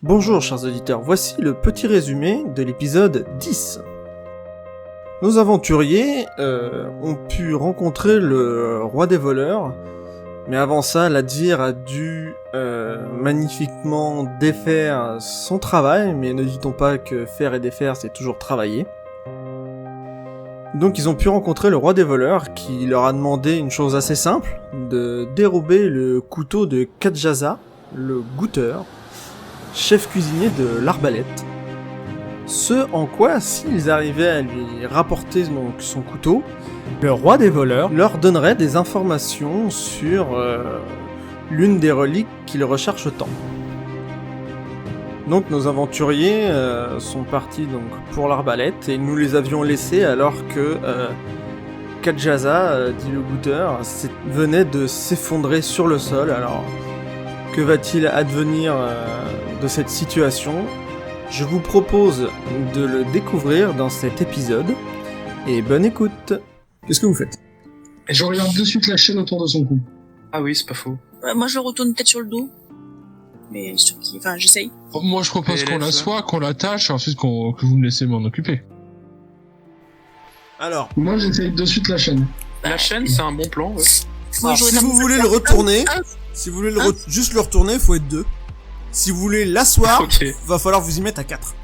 Bonjour chers auditeurs, voici le petit résumé de l'épisode 10. Nos aventuriers ont pu rencontrer le roi des voleurs, mais avant ça, Ladvir a dû magnifiquement défaire son travail, mais ne dit-on pas que faire et défaire c'est toujours travailler. Donc ils ont pu rencontrer le roi des voleurs qui leur a demandé une chose assez simple, de dérober le couteau de Kadjaza, le goûteur, chef cuisinier de l'Arbalète. Ce en quoi, s'ils arrivaient à lui rapporter donc son couteau, le roi des voleurs leur donnerait des informations sur l'une des reliques qu'il recherche tant. Donc nos aventuriers sont partis donc pour l'Arbalète et nous les avions laissés alors que Kadjaza, dit le goûteur, venait de s'effondrer sur le sol. Alors que va-t-il advenir de cette situation ? Je vous propose de le découvrir dans cet épisode, et bonne écoute. Qu'est-ce que vous faites ? Et je regarde de suite la chaîne autour de son cou. Ah oui, c'est pas faux. Moi je le retourne peut-être sur le dos, mais j'essaye. Moi je propose qu'on l'assoie, qu'on l'attache, et ensuite que vous me laissez m'en occuper. Alors, moi j'essaye de suite la chaîne. La chaîne, c'est un bon plan, ouais. Moi, si vous voulez le retourner, juste le retourner, faut être 2. Si vous voulez l'asseoir, Okay. va falloir vous y mettre à 4.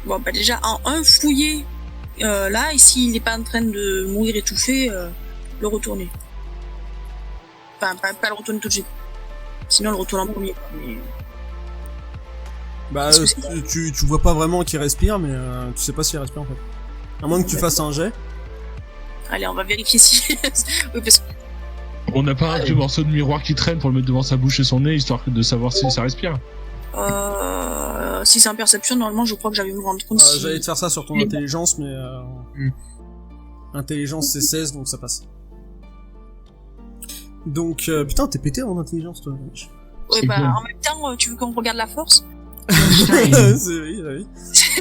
Bon bah déjà en un fouiller là, et s'il n'est pas en train de mourir étouffé, le retourner. Enfin pas le retourner tout de suite. Sinon le retourner en premier. Mais... Bah, tu vois pas vraiment qu'il respire, mais tu sais pas s'il respire en fait. À moins que tu fasses un jet. Allez, on va vérifier si... oui, parce que... On n'a pas un vieux morceau de miroir qui traîne pour le mettre devant sa bouche et son nez, histoire de savoir si ça respire. Si c'est en perception, normalement, je crois que j'avais me rendre compte si... J'allais te faire ça sur ton intelligence, mais... Intelligence c'est 16, donc ça passe. Donc, putain, t'es pété en intelligence, toi. Ouais, C'est bah, cool. en même temps, tu veux qu'on regarde la force? oui.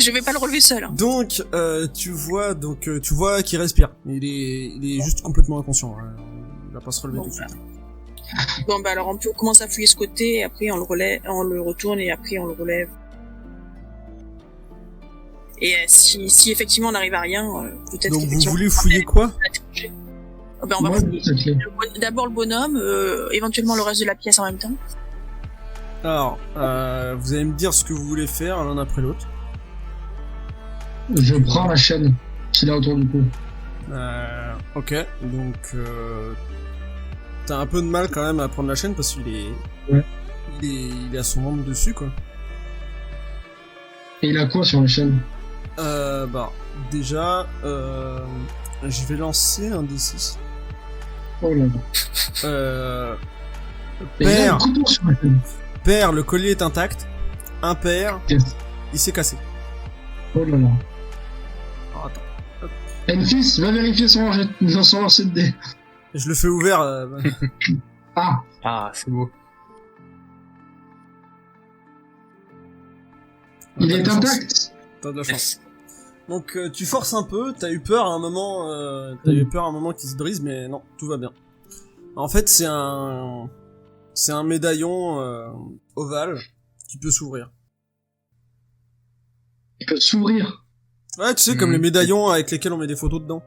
Je vais pas le relever seul. Hein. Donc, tu vois qu'il respire. Il est juste complètement inconscient. Hein. Il va pas se relever tout de suite. Bon, bah, alors, on peut commencer à fouiller ce côté, et après, on le relève, on le retourne, et après, on le relève. Et si effectivement, on n'arrive à rien, peut-être Donc, vous qu'effectivement... voulez fouiller quoi ? Ben, on va Moi fouiller je cette clé. d'abord le bonhomme, éventuellement le reste de la pièce en même temps. Alors, vous allez me dire ce que vous voulez faire l'un après l'autre. Je prends la chaîne qu'il a autour du cou. Ok, donc t'as un peu de mal quand même à prendre la chaîne parce qu'il est... Ouais. Il est à son membre dessus quoi. Et il a quoi sur la chaîne? Bah, déjà, je vais lancer un D6. Oh là là. Et il a Père, un couteau sur la chaîne. père, le collier est intact. Impair, Yes. il s'est cassé. Oh là là. Alors, attends, Enfis, va vérifier son lancer de dés. je le fais ouvert. Ah, Ah, c'est beau. il T'as de est la chance. intact. T'as de la chance. Yes. Donc tu forces un peu, t'as eu peur à un moment qu'il se brise, mais non, tout va bien. En fait, c'est un médaillon ovale qui peut s'ouvrir. Il peut s'ouvrir. Ouais, tu sais, comme les médaillons avec lesquels on met des photos dedans.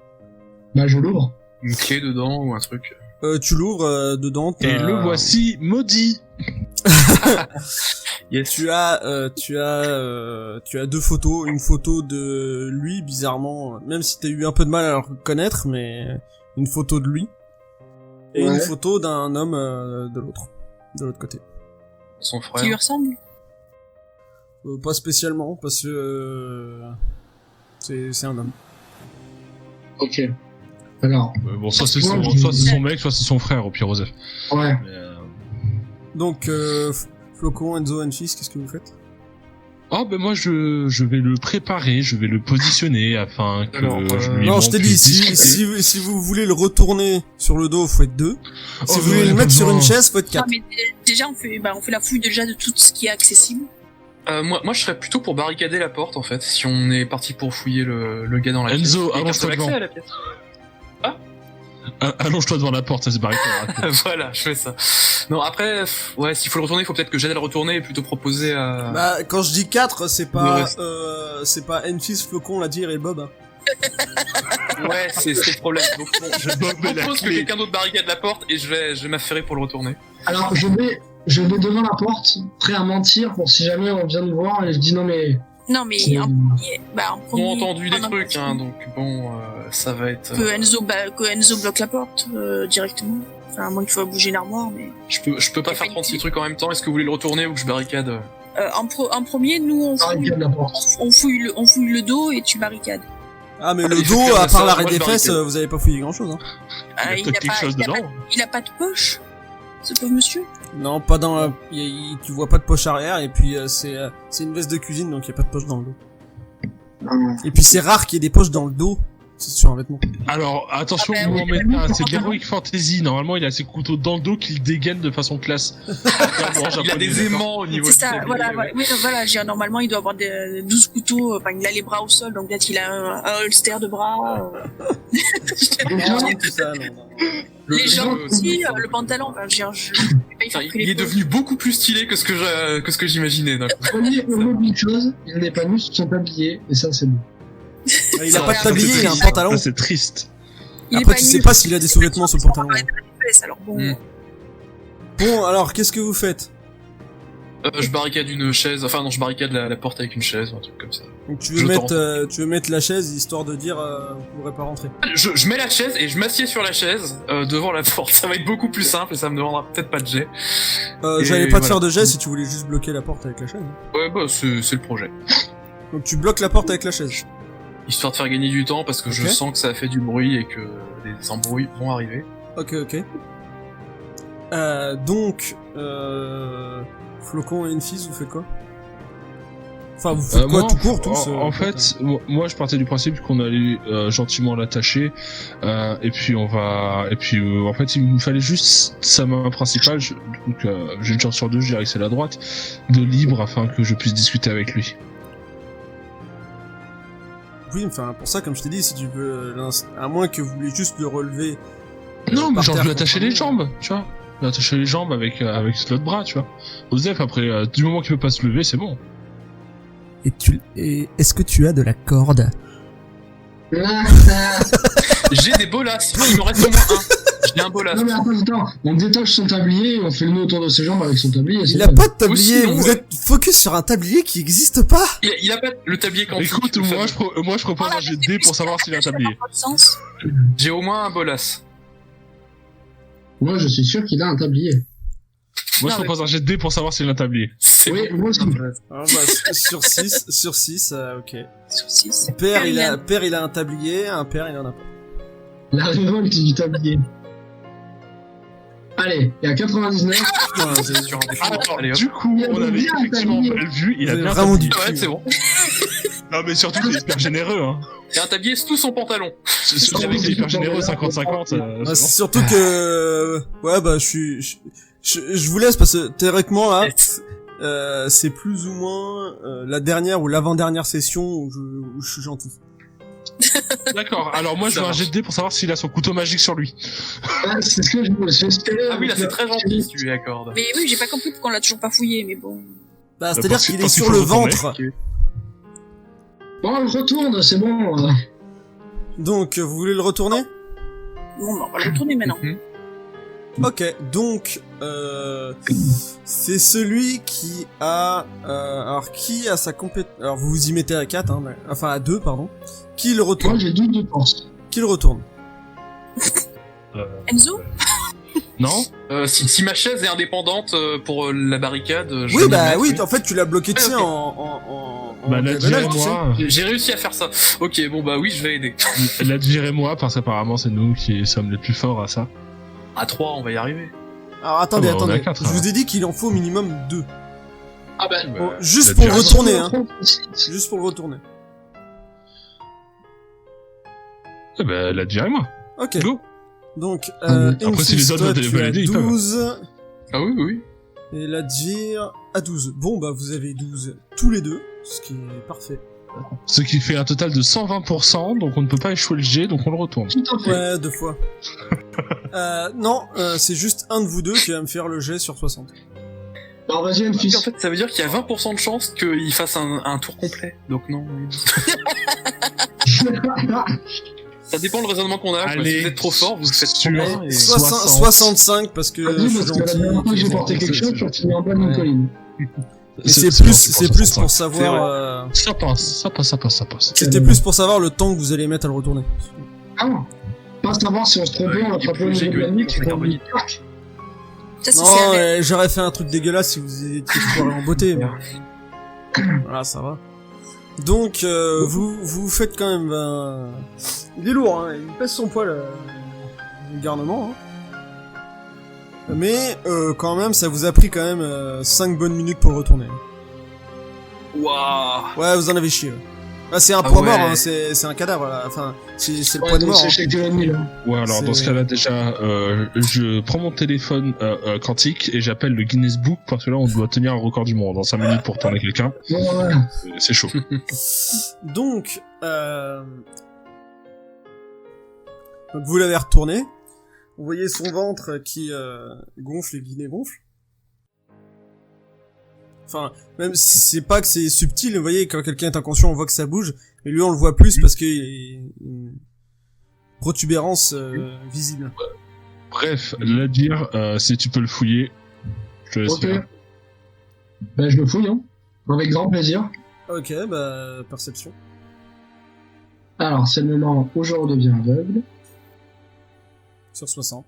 Bah je l'ouvre. Une clé dedans ou un truc. Tu l'ouvres dedans. t'as- Et le voici maudit. Yes. Tu as 2 photos, une photo de lui, bizarrement, même si t'as eu un peu de mal à le reconnaître, mais une photo de lui, et Ouais. une photo d'un homme de l'autre côté. Son Qui lui frère. ressemble. Pas spécialement, parce que c'est un homme. Ok. Alors, Bon, soit c'est Moi, son mec, soit c'est son frère, au pire Osef. ouais. Mais, Donc, Flocon, Enzo, Enfis, qu'est-ce que vous faites ? Oh, ben moi je vais le préparer, je vais le positionner afin que Alors, je lui Non, montre je t'ai plus dit, discret. si vous voulez le retourner sur le dos, faut être 2. Si Oh, vous voulez non, le mettre sur non. une chaise, faut être Ah, 4. mais déjà, on fait la fouille déjà de tout ce qui est accessible. Moi, je serais plutôt pour barricader la porte, en fait, si on est parti pour fouiller le gars dans la pièce. Enzo, Et avance-toi personne accès devant. à la pièce. Allonge-toi devant la porte, ça c'est barricade. Voilà, je fais ça. Non, après, ouais, s'il faut le retourner, il faut peut-être que j'aide à le retourner et plutôt proposer à... Bah, quand je dis 4, c'est Le pas, reste. Enfis, Flocon, Ladir et Bob. Hein. Ouais, c'est le problème. Donc, bon, je Bob met la propose que clé. quelqu'un d'autre barricade la porte et je vais m'affairer pour le retourner. Alors, je vais devant la porte, prêt à mentir pour si jamais on vient me voir et je dis non mais... Non, mais c'est- en premier, en Ils premier, ont entendu des pendant trucs, hein, donc bon, ça va être... que Enzo bloque la porte directement. Enfin, à moins qu'il faut bouger l'armoire, mais... Je peux pas Y a faire pas 36 d'idée. trucs en même temps, est-ce que vous voulez le retourner ou que je barricade En premier, nous, Barricade la porte. on fouille le dos et tu barricades. Ah, mais Ah, le il faut dos, faire à part ça, l'arrêt moi, des je fesses, barricade. vous avez pas fouillé grand chose, hein. Il y a peut-être quelque chose dedans. Il a pas de poche, ce pauvre monsieur. Non, pas dans tu vois pas de poche arrière, et puis c'est une veste de cuisine, donc y a pas de poche dans le dos. Et puis c'est rare qu'il y ait des poches dans le dos, c'est sur un vêtement. Alors, attention, Ah bah vous oui, m'en mettez pas, c'est de l'Heroic Fantasy. Normalement, il a ses couteaux dans le dos qu'il dégaine de façon classe. Il a des aimants au niveau C'est du ça, tablier, voilà, ouais. voilà. Oui, donc voilà, normalement, il doit avoir 12 couteaux, enfin, il a les bras au sol, donc peut-être il a un holster de bras. Tout ça, non. Les jambes le- aussi, le pantalon, enfin, je vais pas y faire que Il les est devenu beaucoup plus stylé que ce que j'imaginais. d'un coup. Premier, on oublie une chose, il n'est pas nu sur son tablier, et ça c'est bon. Il a Ça pas va, de tablier, ça, il a un c'est pantalon. Ça, c'est triste. Il est Après, tu nu. sais pas s'il a des sous-vêtements sur le pantalon. Alors bon, Hmm. Bon, alors, qu'est-ce que vous faites? Je barricade une chaise, enfin non, je barricade la porte avec une chaise ou un truc comme ça. Donc tu Je veux mettre la chaise, histoire de dire, vous pourrez pas rentrer. Je mets la chaise et je m'assieds sur la chaise devant la porte. Ça va être beaucoup plus simple et ça me demandera peut-être pas de jet. Et J'allais pas te voilà. faire de geste si tu voulais juste bloquer la porte avec la chaise. Ouais, bah c'est le projet. Donc tu bloques la porte avec la chaise. Histoire de faire gagner du temps parce que je Ok. sens que ça a fait du bruit et que des embrouilles vont arriver. Ok. Donc, Flocon et Enfis, vous faites quoi? Enfin, vous faites quoi Moi, tout court, tous en fait, moi je partais du principe qu'on allait gentiment l'attacher, et puis en fait il me fallait juste sa main principale, donc j'ai une chance sur deux, je dirais que c'est la droite, de libre afin que je puisse discuter avec lui. Oui, enfin, pour ça, comme je t'ai dit, si tu veux, à moins que vous voulez juste le relever. Non, mais par genre terre lui attacher les contre jambes, tu vois. Lui attacher les jambes avec l'autre bras, tu vois. Osef, après, du moment qu'il peut pas se lever, c'est bon. Et est-ce que tu as de la corde? J'ai des bolasses, il me reste au moins un. J'ai un bolas. Non mais attends, on détache son tablier et on fait le nœud autour de ses jambes avec son tablier. Il a pas de tablier, sinon, vous ouais. êtes focus sur un tablier qui existe pas. Il a pas le tablier quand Écoute, moi je propose un jet de dés pour savoir s'il a un tablier. pas de sens. J'ai au moins un bolas. Moi je suis sûr qu'il a un tablier. Moi je Non, propose un jet de dés pour savoir s'il a un tablier. C'est Oui, moi aussi. Ah, bah, sur 6, ok. Saucisse. Père, il a un tablier, un père, il en a pas. La révolte du tablier. Allez, il y a 99. Putain, j'ai- sur un défaut. Alors, Allez, hop. du coup, Il a on avait bien un effectivement tablier. mal vu, il a Vous avez bien un vraiment tablier. du Ouais, c'est bon. Non mais surtout c'est hyper généreux, hein. Il y a un tablier sous son pantalon. Je dirais que c'est hyper généreux, 50-50. Ah, c'est c'est surtout que, ouais, bah, je vous laisse parce que théoriquement là, c'est plus ou moins la dernière ou l'avant-dernière session où je suis gentil. bon. D'accord, alors moi je Ça veux un marche. jet de dés pour savoir s'il a son couteau magique sur lui. Ah, c'est ce que j'ai espéré. Ah oui, là c'est très gentil si tu lui accordes. Mais oui, j'ai pas compris pourquoi on l'a toujours pas fouillé, mais bon. Bah, c'est-à-dire parce- qu'il est parce qu'il sur faut le retourner. ventre. Bon, on le retourne, c'est bon. Donc, vous voulez le retourner? Bon, bah, on va le retourner maintenant. Mhm. Ok, donc c'est celui qui a alors qui a sa compétence. Alors vous vous y mettez à 4 hein, enfin à 2 pardon. Qui le Moi retourne? j'ai 12 de force. Qui le retourne? Enzo? Non? Si ma chaise est indépendante pour la barricade, je Oui vais m'y bah mettre, oui, en fait tu l'as bloqué tu sais Ok. en Bah diagonale, Ladvir et tu sais. moi, J'ai réussi à faire ça. Ok, bon bah oui, je vais aider. Ladvir et moi, parce qu'apparemment c'est nous qui sommes les plus forts à ça. À 3, on va y arriver. Alors attendez, Ah bah, on est à attendez. quatre, Je alors. vous ai dit qu'il en faut au minimum 2. Ah bah, Bon, juste pour le Ladvir- retourner hein. Juste pour le retourner. Eh ben Ladvir et moi. Ok. Go. Donc Après, si les autres toi, veulent tu as valider, ils peuvent. 12 ah oui, oui. et Ladvir à 12. Bon bah vous avez 12 tous les deux, ce qui est parfait. Ce qui fait un total de 120%, donc on ne peut pas échouer le jet, donc on le retourne. Tout à fait. Ouais, 2 fois. Non, c'est juste un de vous deux qui va me faire le jet sur 60. Alors vas-y, Enfis. En fait, ça veut dire qu'il y a 20% de chance qu'il fasse un tour complet. Donc non. Ça dépend le raisonnement qu'on a. Quoi. Allez, Si vous êtes trop fort, vous faites trop sur- bien. Et... 65 parce que je Vas-y, suis parce que la gentil. dernière fois que j'ai porté quelque chose, j'ai fini en bas de mon Ouais. colline. Et c'est plus pour savoir. Ça passe. C'était plus pour savoir le temps que vous allez mettre à le retourner. Ah non. Pas savoir si on se trompait, on il est attrapait plus au léger niveau de la que- nuque que et qu'on carbonite. dit tac. Ça, c'est Non, serré. j'aurais fait un truc dégueulasse si vous étiez foiré en beauté. Mais... Voilà, ça va. Donc, vous faites quand même... Il est lourd, hein, il pèse son poids, le garnement. Hein. Mais, quand même, ça vous a pris quand même 5 bonnes minutes pour le retourner. Waouh. Ouais, vous en avez chié. Ouais. Ah, c'est un Ah poids ouais. mort, hein, c'est un cadavre, là. Enfin, c'est le Ouais, poids de donc mort. c'est Hein. chez Jérémy, là. Ouais, alors dans C'est- ce cas-là, déjà, je prends mon téléphone quantique et j'appelle le Guinness Book parce que là, on doit tenir un record du monde en 5 minutes pour tourner quelqu'un. Ouais, ouais. C'est chaud. Donc, vous l'avez retourné. Vous voyez son ventre qui gonfle et Guinée gonfle. Enfin, même si c'est pas que c'est subtil, vous voyez, quand quelqu'un est inconscient, on voit que ça bouge, mais lui on le voit plus parce qu'il y a une protubérance visible. Bref, la dire, si tu peux le fouiller, je te laisse Ok. faire. Ben, je le fouille, hein. Avec grand plaisir. Ok, bah, perception. Alors, c'est le moment où je redeviens aveugle. Sur 60.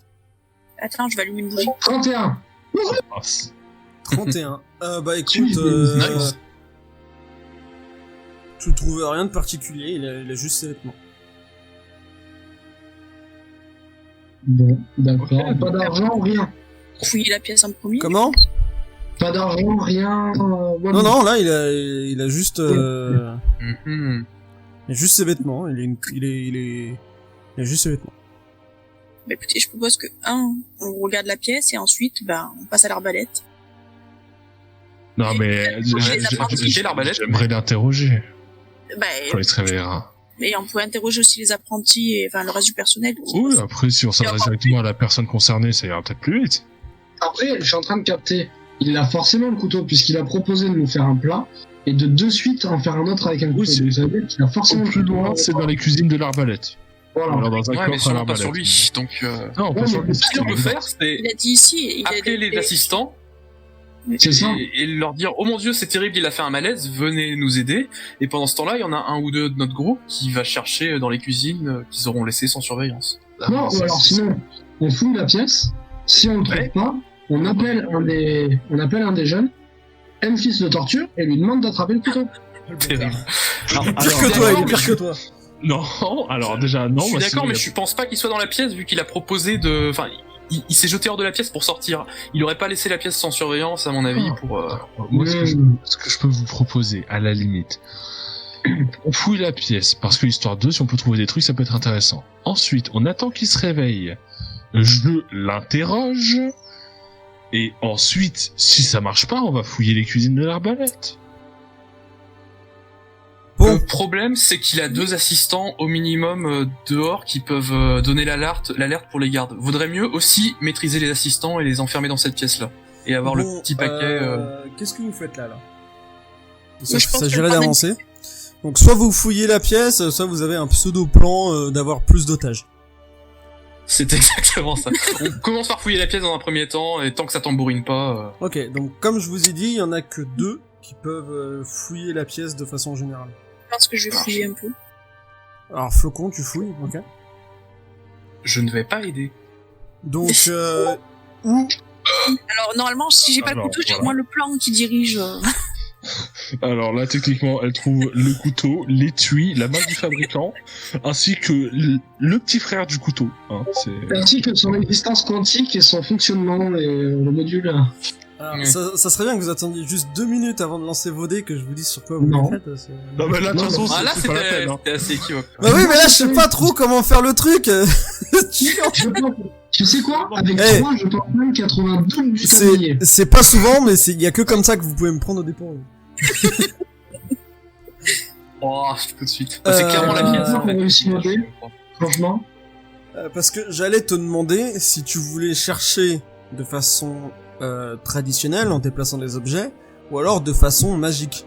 Attends, je vais allumer une bougie. 31. Ça passe. 31. Bah écoute, Nice. tu trouves rien de particulier, il a juste ses vêtements. Bon, d'accord. Ok. Pas d'argent, rien. Fouiller la pièce en premier. Comment? Pas d'argent, rien. Non, non, là, il a juste, Mhm. il a juste ses vêtements, il a juste ses vêtements. Bah écoutez, je propose que, on regarde la pièce et ensuite, ben, on passe à l'arbalète. Non, mais J'ai l'arbalète. j'aimerais l'interroger Bah, quand il se réveillera. mais on peut interroger aussi les apprentis et, enfin, le reste du personnel. Oui, après, si on s'adresse directement à la personne concernée, ça ira peut-être plus vite. Après, je suis en train de capter. Il a forcément le couteau, puisqu'il a proposé de nous faire un plat, et de suite en faire un autre avec un couteau. c'est- Donc, ça veut dire qu'il a forcément Au le plus couteau. loin, c'est dans les cuisines de l'arbalète. Voilà. Alors, dans un Ouais, mais coffre à sûrement pas l'arbalète. sur lui. Donc, Non, pas Ouais, sur mais lui. ce qu'on peut faire, c'est Il a dit ici, il a appeler les assistants C'est ça. et leur dire oh mon dieu c'est terrible, il a fait un malaise, venez nous aider. Et pendant ce temps-là, il y en a un ou deux de notre groupe qui va chercher dans les cuisines qu'ils auront laissé sans surveillance. Non, ou alors sinon, on fouille la pièce. Si on le trouve Ouais. pas, on appelle un des jeunes, Enfis le torture, et lui demande d'attraper le couteau. Terrible. Pire Alors, que toi, il est d'accord, pire que toi. Non, alors déjà, non. Je suis moi, d'accord, sinon, mais il y a- je pense pas qu'il soit dans la pièce vu qu'il a proposé de. Enfin, il s'est jeté hors de la pièce pour sortir. Il aurait pas laissé la pièce sans surveillance, à mon avis, pour. Moi, ce que je peux vous proposer, à la limite, on fouille la pièce, parce que histoire 2, si on peut trouver des trucs, ça peut être intéressant. Ensuite, on attend qu'il se réveille. Je l'interroge. Et ensuite, si ça marche pas, on va fouiller les cuisines de l'arbalète. Bon, Le problème, c'est qu'il a deux assistants au minimum dehors qui peuvent donner l'alerte pour les gardes. Vaudrait mieux aussi maîtriser les assistants et les enfermer dans cette pièce-là. Et avoir bon, le petit paquet. Qu'est-ce que vous faites là Moi, je pense s'agirait que le d'avancer. Donc soit vous fouillez la pièce, soit vous avez un pseudo-plan d'avoir plus d'otages. C'est exactement ça. On commence par fouiller la pièce dans un premier temps, et tant que ça tambourine pas. Ok, donc comme je vous ai dit, il y en a que 2 qui peuvent fouiller la pièce de façon générale. Je pense que je vais fouiller un peu. Alors Flocon, tu fouilles, ok. Je ne vais pas aider. Donc, où Alors, normalement, si j'ai pas le Alors, couteau, j'ai au voilà. moins le plan qui dirige. Alors là, techniquement, elle trouve le couteau, l'étui, la main du fabricant, ainsi que le petit frère du couteau. Hein, c'est... Ainsi que son existence quantique et son fonctionnement et le module. Alors, Mm. ça serait bien que vous attendiez juste 2 minutes avant de lancer vos dés que je vous dise sur quoi vous Non. les faites. Parce que... Non mais là, de toute Non, façon, Ah là, c'est pas la c'était peine. Hein. c'était assez équivoque. Bah oui, mais là je sais pas trop comment faire le truc. Je pense- tu sais quoi? Avec Hey. 3, je pense même qu'il y a trouvé un double du tablier. C'est pas souvent, mais il y a que comme ça que vous pouvez me prendre au dépourvu. Oh, tout de suite. C'est clairement la pièce. on réussit à modder. Franchement. Parce que j'allais te demander si tu voulais chercher de façon traditionnelle en déplaçant des objets, ou alors de façon magique.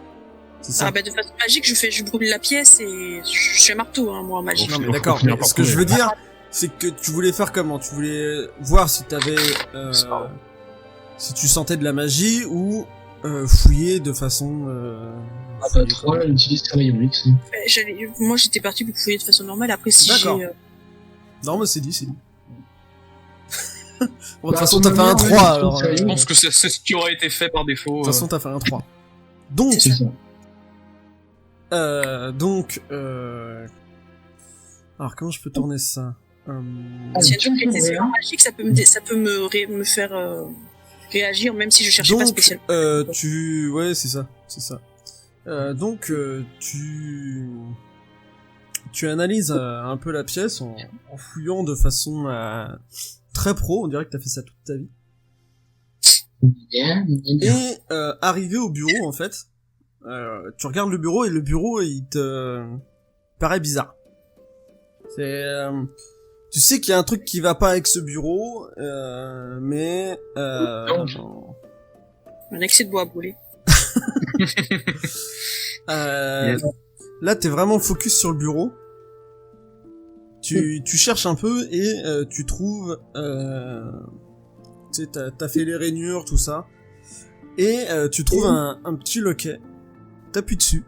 C'est ça. Ah bah de façon magique, je brûle la pièce et je fais marteau, hein, moi, en magique. Non mais Faut d'accord, finir mais par ce que je trouver. veux dire, c'est que tu voulais faire comment? Tu voulais voir si t'avais... si tu sentais de la magie, ou fouiller de façon... fouiller, quoi. Ouais, on utilise très rayon X. Moi, j'étais parti pour fouiller de façon normale. Après, si D'accord. j'ai... Non mais c'est dit. Bon, de toute Bah, façon t'as fait un ouais, 3 alors... c'est Je pense que c'est ce qui aurait été fait par défaut. De toute façon t'as fait un 3. Donc... C'est ça. Alors comment je peux tourner ça Si tu un me truc fais était rien. magique, ça peut me faire réagir, même si je cherchais pas Donc, spécialement. ouais, c'est ça. Donc, tu analyses un peu la pièce en fouillant de façon très pro. On dirait que t'as fait ça toute ta vie. Bien. Et arrivé au bureau, en fait, tu regardes le bureau et le bureau, il te paraît bizarre. Tu sais qu'il y a un truc qui va pas avec ce bureau, mais Un excès de bois à brûler. Là, t'es vraiment focus sur le bureau. Tu cherches un peu et tu trouves... tu sais, t'as fait les rainures, tout ça. Et tu trouves un petit loquet. T'appuies dessus.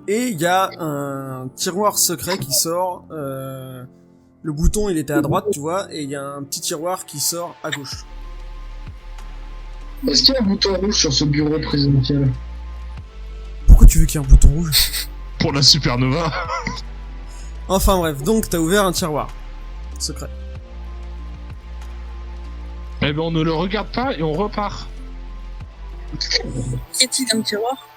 Et il y a un tiroir secret qui sort. Le bouton, il était à droite, tu vois. Et il y a un petit tiroir qui sort à gauche. Est-ce qu'il y a un bouton rouge sur ce bureau présidentiel? Pourquoi tu veux qu'il y ait un bouton rouge? Pour la supernova. Enfin bref, donc t'as ouvert un tiroir secret. Eh ben on ne le regarde pas et on repart. Qu'y a-t-il dans le tiroir?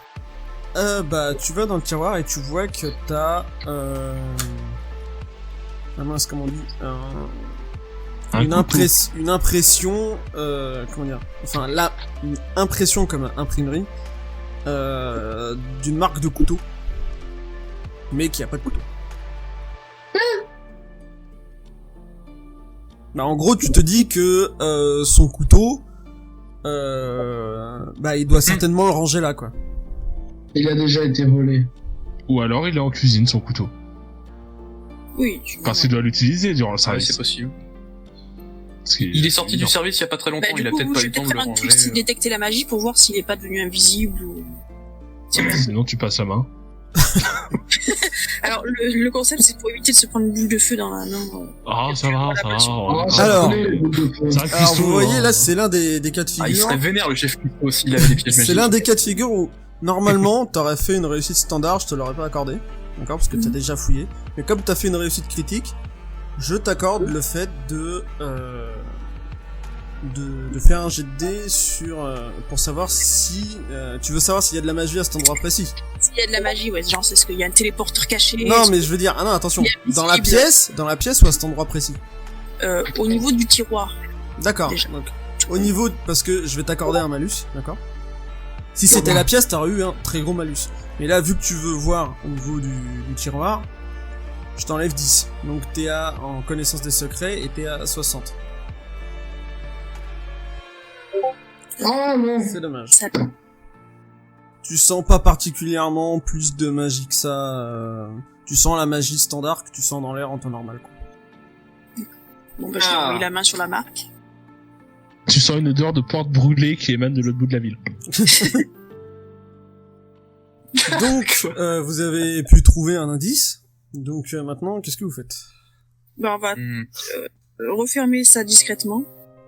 Bah tu vas dans le tiroir et tu vois que t'as ah mince, comment on dit, une impression, comment dire, enfin là, une impression comme imprimerie d'une marque de couteau, mais qui a pas de couteau. Bah en gros tu te dis que son couteau, bah il doit certainement le ranger là quoi. Il a déjà été volé. Ou alors il est en cuisine son couteau. Oui. Parce qu'il doit l'utiliser durant le Ouais, service. c'est possible. Parce qu'il- Il est sorti du service il y a pas très longtemps, Bah, il a du coup, peut-être pas je eu vais le temps de peut-être le faire un truc ranger. style détecter la magie pour voir s'il est pas devenu invisible ou... Sinon tu passes la main. Alors, le concept, c'est pour éviter de se prendre une boule de feu dans la main. Ah ça va, ça va. Ah, on- ça Alors. connaît, le bout de feu. C'est un Alors cuistot, vous voyez hein. là c'est l'un des cas de Ah, il figure. serait vénère le chef Couteau aussi, il avait des pièges C'est magiques. l'un des cas de figure où normalement t'aurais fait une réussite standard, je te l'aurais pas accordé, d'accord, parce que t'as déjà fouillé. Mais comme t'as fait une réussite critique, je t'accorde le fait de faire un jet de dés sur pour savoir si tu veux savoir s'il y a de la magie à cet endroit précis. S'il y a de la magie, ouais, genre, c'est ce qu'il y a un téléporteur caché. Non mais je veux dire, ah non attention, Il y a dans la pièce ou à cet endroit précis. Au niveau du tiroir. D'accord. Déjà. Donc au niveau parce que je vais t'accorder un malus, d'accord. Si c'était la pièce, t'aurais eu un très gros malus. Mais là, vu que tu veux voir au niveau du tiroir, je t'enlève 10. Donc t'es en connaissance des secrets et t'es à 60. Ah non. C'est dommage. Ça... Tu sens pas particulièrement plus de magie que ça. Tu sens la magie standard que tu sens dans l'air en temps normal, quoi. Bon, bah, je vais envoyer la main sur la marque. Tu sens une odeur de porte brûlée qui émane de l'autre bout de la ville. Donc, vous avez pu trouver un indice. Donc maintenant, qu'est-ce que vous faites? Bah, on va Hmm. refermer ça discrètement.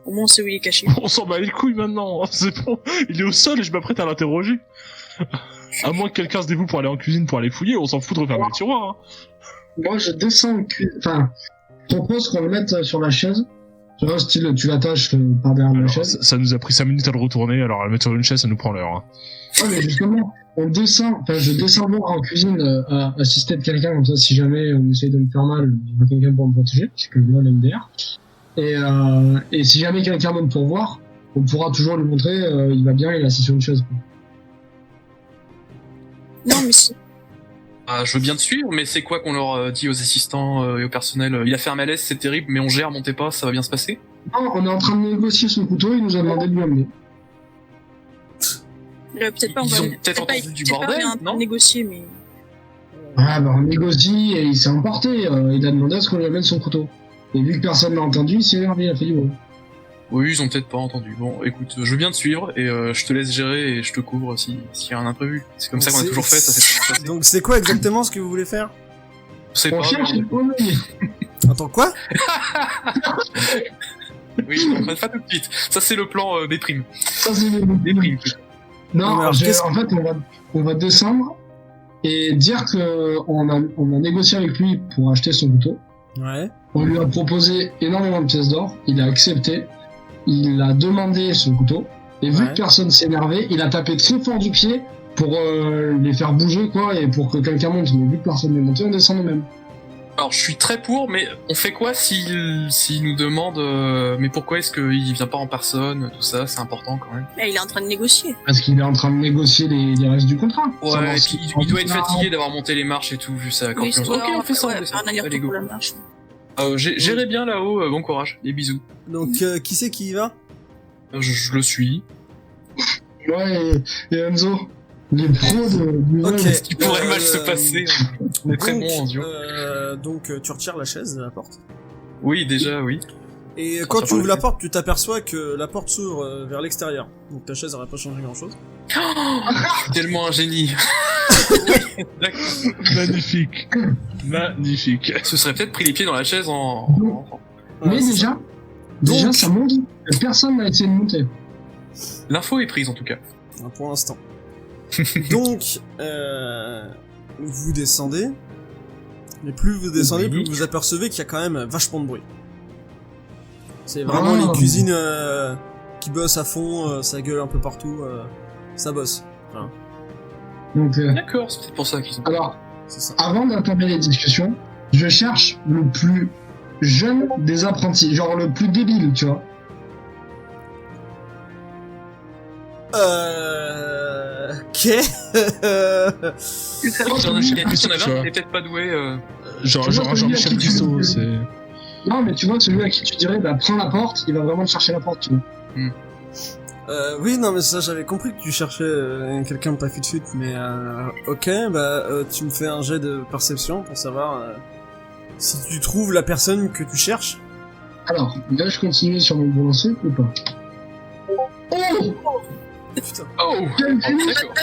Au moins, on sait où il est caché. On s'en bat les couilles maintenant, c'est bon. Il est au sol et je m'apprête à l'interroger. À moins que quelqu'un se dévoue pour aller en cuisine pour aller fouiller, on s'en fout de refermer le tiroir. Hein. Moi, je descends enfin, je propose qu'on le mette sur la chaise. Tu vois, style, tu l'attaches par derrière la Alors, chaise. ça nous a pris 5 minutes à le retourner, alors à le mettre sur une chaise, ça nous prend l'heure. Hein. Ouais, mais justement, on descend, enfin, je descends voir en cuisine à assister de quelqu'un, comme ça, si jamais on essaye de me faire mal, il y aura quelqu'un pour me protéger, puisque moi, l'MDR. Et si jamais quelqu'un monte pour voir, on pourra toujours lui montrer, il va bien, il est assis sur une chaise. Quoi. Non, mais si. Ah, je veux bien te suivre, mais c'est quoi qu'on leur dit aux assistants et au personnel? Il a fait un malaise, c'est terrible, mais on gère, montez pas, ça va bien se passer? Non, on est en train de négocier son couteau, il nous a demandé de lui amener. Peut-être pas, on Ils va. ont peut-être entendu du peut-être pas, bordel, on est en train de non? négocier, mais. Ah bah on négocie et il s'est emporté, il a demandé à ce qu'on lui amène son couteau. Et vu que personne l'a entendu, il s'est énervé, il a fait du bruit. Oui, ils ont peut-être pas entendu. Bon, écoute, je veux bien te suivre et je te laisse gérer et je te couvre s'il y a un imprévu. C'est comme ça qu'on a toujours fait, ça s'est toujours passé. Donc c'est quoi exactement ce que vous voulez faire? C'est On pas cherche grave. une grenouille. Attends, quoi? Oui, non, pas tout de suite. Ça, c'est le plan des primes. Ça c'est Des primes. Non, Mais alors, qu'est-ce en fait on va descendre et dire que on a négocié avec lui pour acheter son couteau. Ouais. On lui a proposé énormément de pièces d'or, il a accepté, il a demandé son couteau, et vu Ouais. que personne s'est énervé, il a tapé très fort du pied pour les faire bouger, quoi, et pour que quelqu'un monte. Mais vu que personne n'est monté, on descend nous-mêmes. Alors, je suis très pour, mais on fait quoi s'il nous demande mais pourquoi est-ce qu'il vient pas en personne, tout ça, c'est important quand même. Là, il est en train de négocier. Parce qu'il est en train de négocier les restes du contrat. Ouais, Savoir et si- puis il doit être fatigué d'avoir monté les marches et tout, vu sa Oui, corpulence. c'est Ok, on fait ça, on fait ça. Un aller Allez, go. pour la marche. Gérez bien là-haut, bon courage, des bisous. Donc qui c'est qui y va? Je le suis. Ouais, et Enzo, les pros du Ok. jeu. Ce qui pourrait mal se passer, on est très Donc, bon en duo. tu retires la chaise de la porte. Oui, déjà, oui. Et Ça quand sera tu pas ouvres le la fait. porte, tu t'aperçois que la porte s'ouvre vers l'extérieur. Donc ta chaise n'aurait pas changé grand chose. Je suis tellement un génie. Oui, d'accord. Magnifique. Magnifique. Ce serait peut-être pris les pieds dans la chaise en... Mais déjà, Donc- ça monte, personne n'a essayé de monter. L'info est prise en tout cas. Pour l'instant. Donc, vous descendez. Mais plus vous descendez, Oui. plus vous apercevez qu'il y a quand même vachement de bruit. C'est vraiment Ah. les cuisines qui bossent à fond, ça gueule un peu partout, ça bosse. Donc, D'accord, c'est peut-être pour ça qu'ils ont... alors, C'est ça. avant d'entamer les discussions, je cherche le plus jeune des apprentis, genre le plus débile, tu vois. Ok. Il y en a Tu un vois. qui est peut-être pas doué. Genre Tu vois, celui à Jean-Michel qui tu- Tissot, c'est... Non, mais tu vois, celui à qui tu dirais, bah, prends la porte, il va vraiment te chercher la porte, tu vois. Oui, non, mais ça, j'avais compris que tu cherchais quelqu'un de pas fut, mais ok, bah, tu me fais un jet de perception pour savoir si tu trouves la personne que tu cherches. Alors, là, je continue sur mon bon lancer ou pas? Oh! Putain. Oh, Quel oh, génie! d'accord.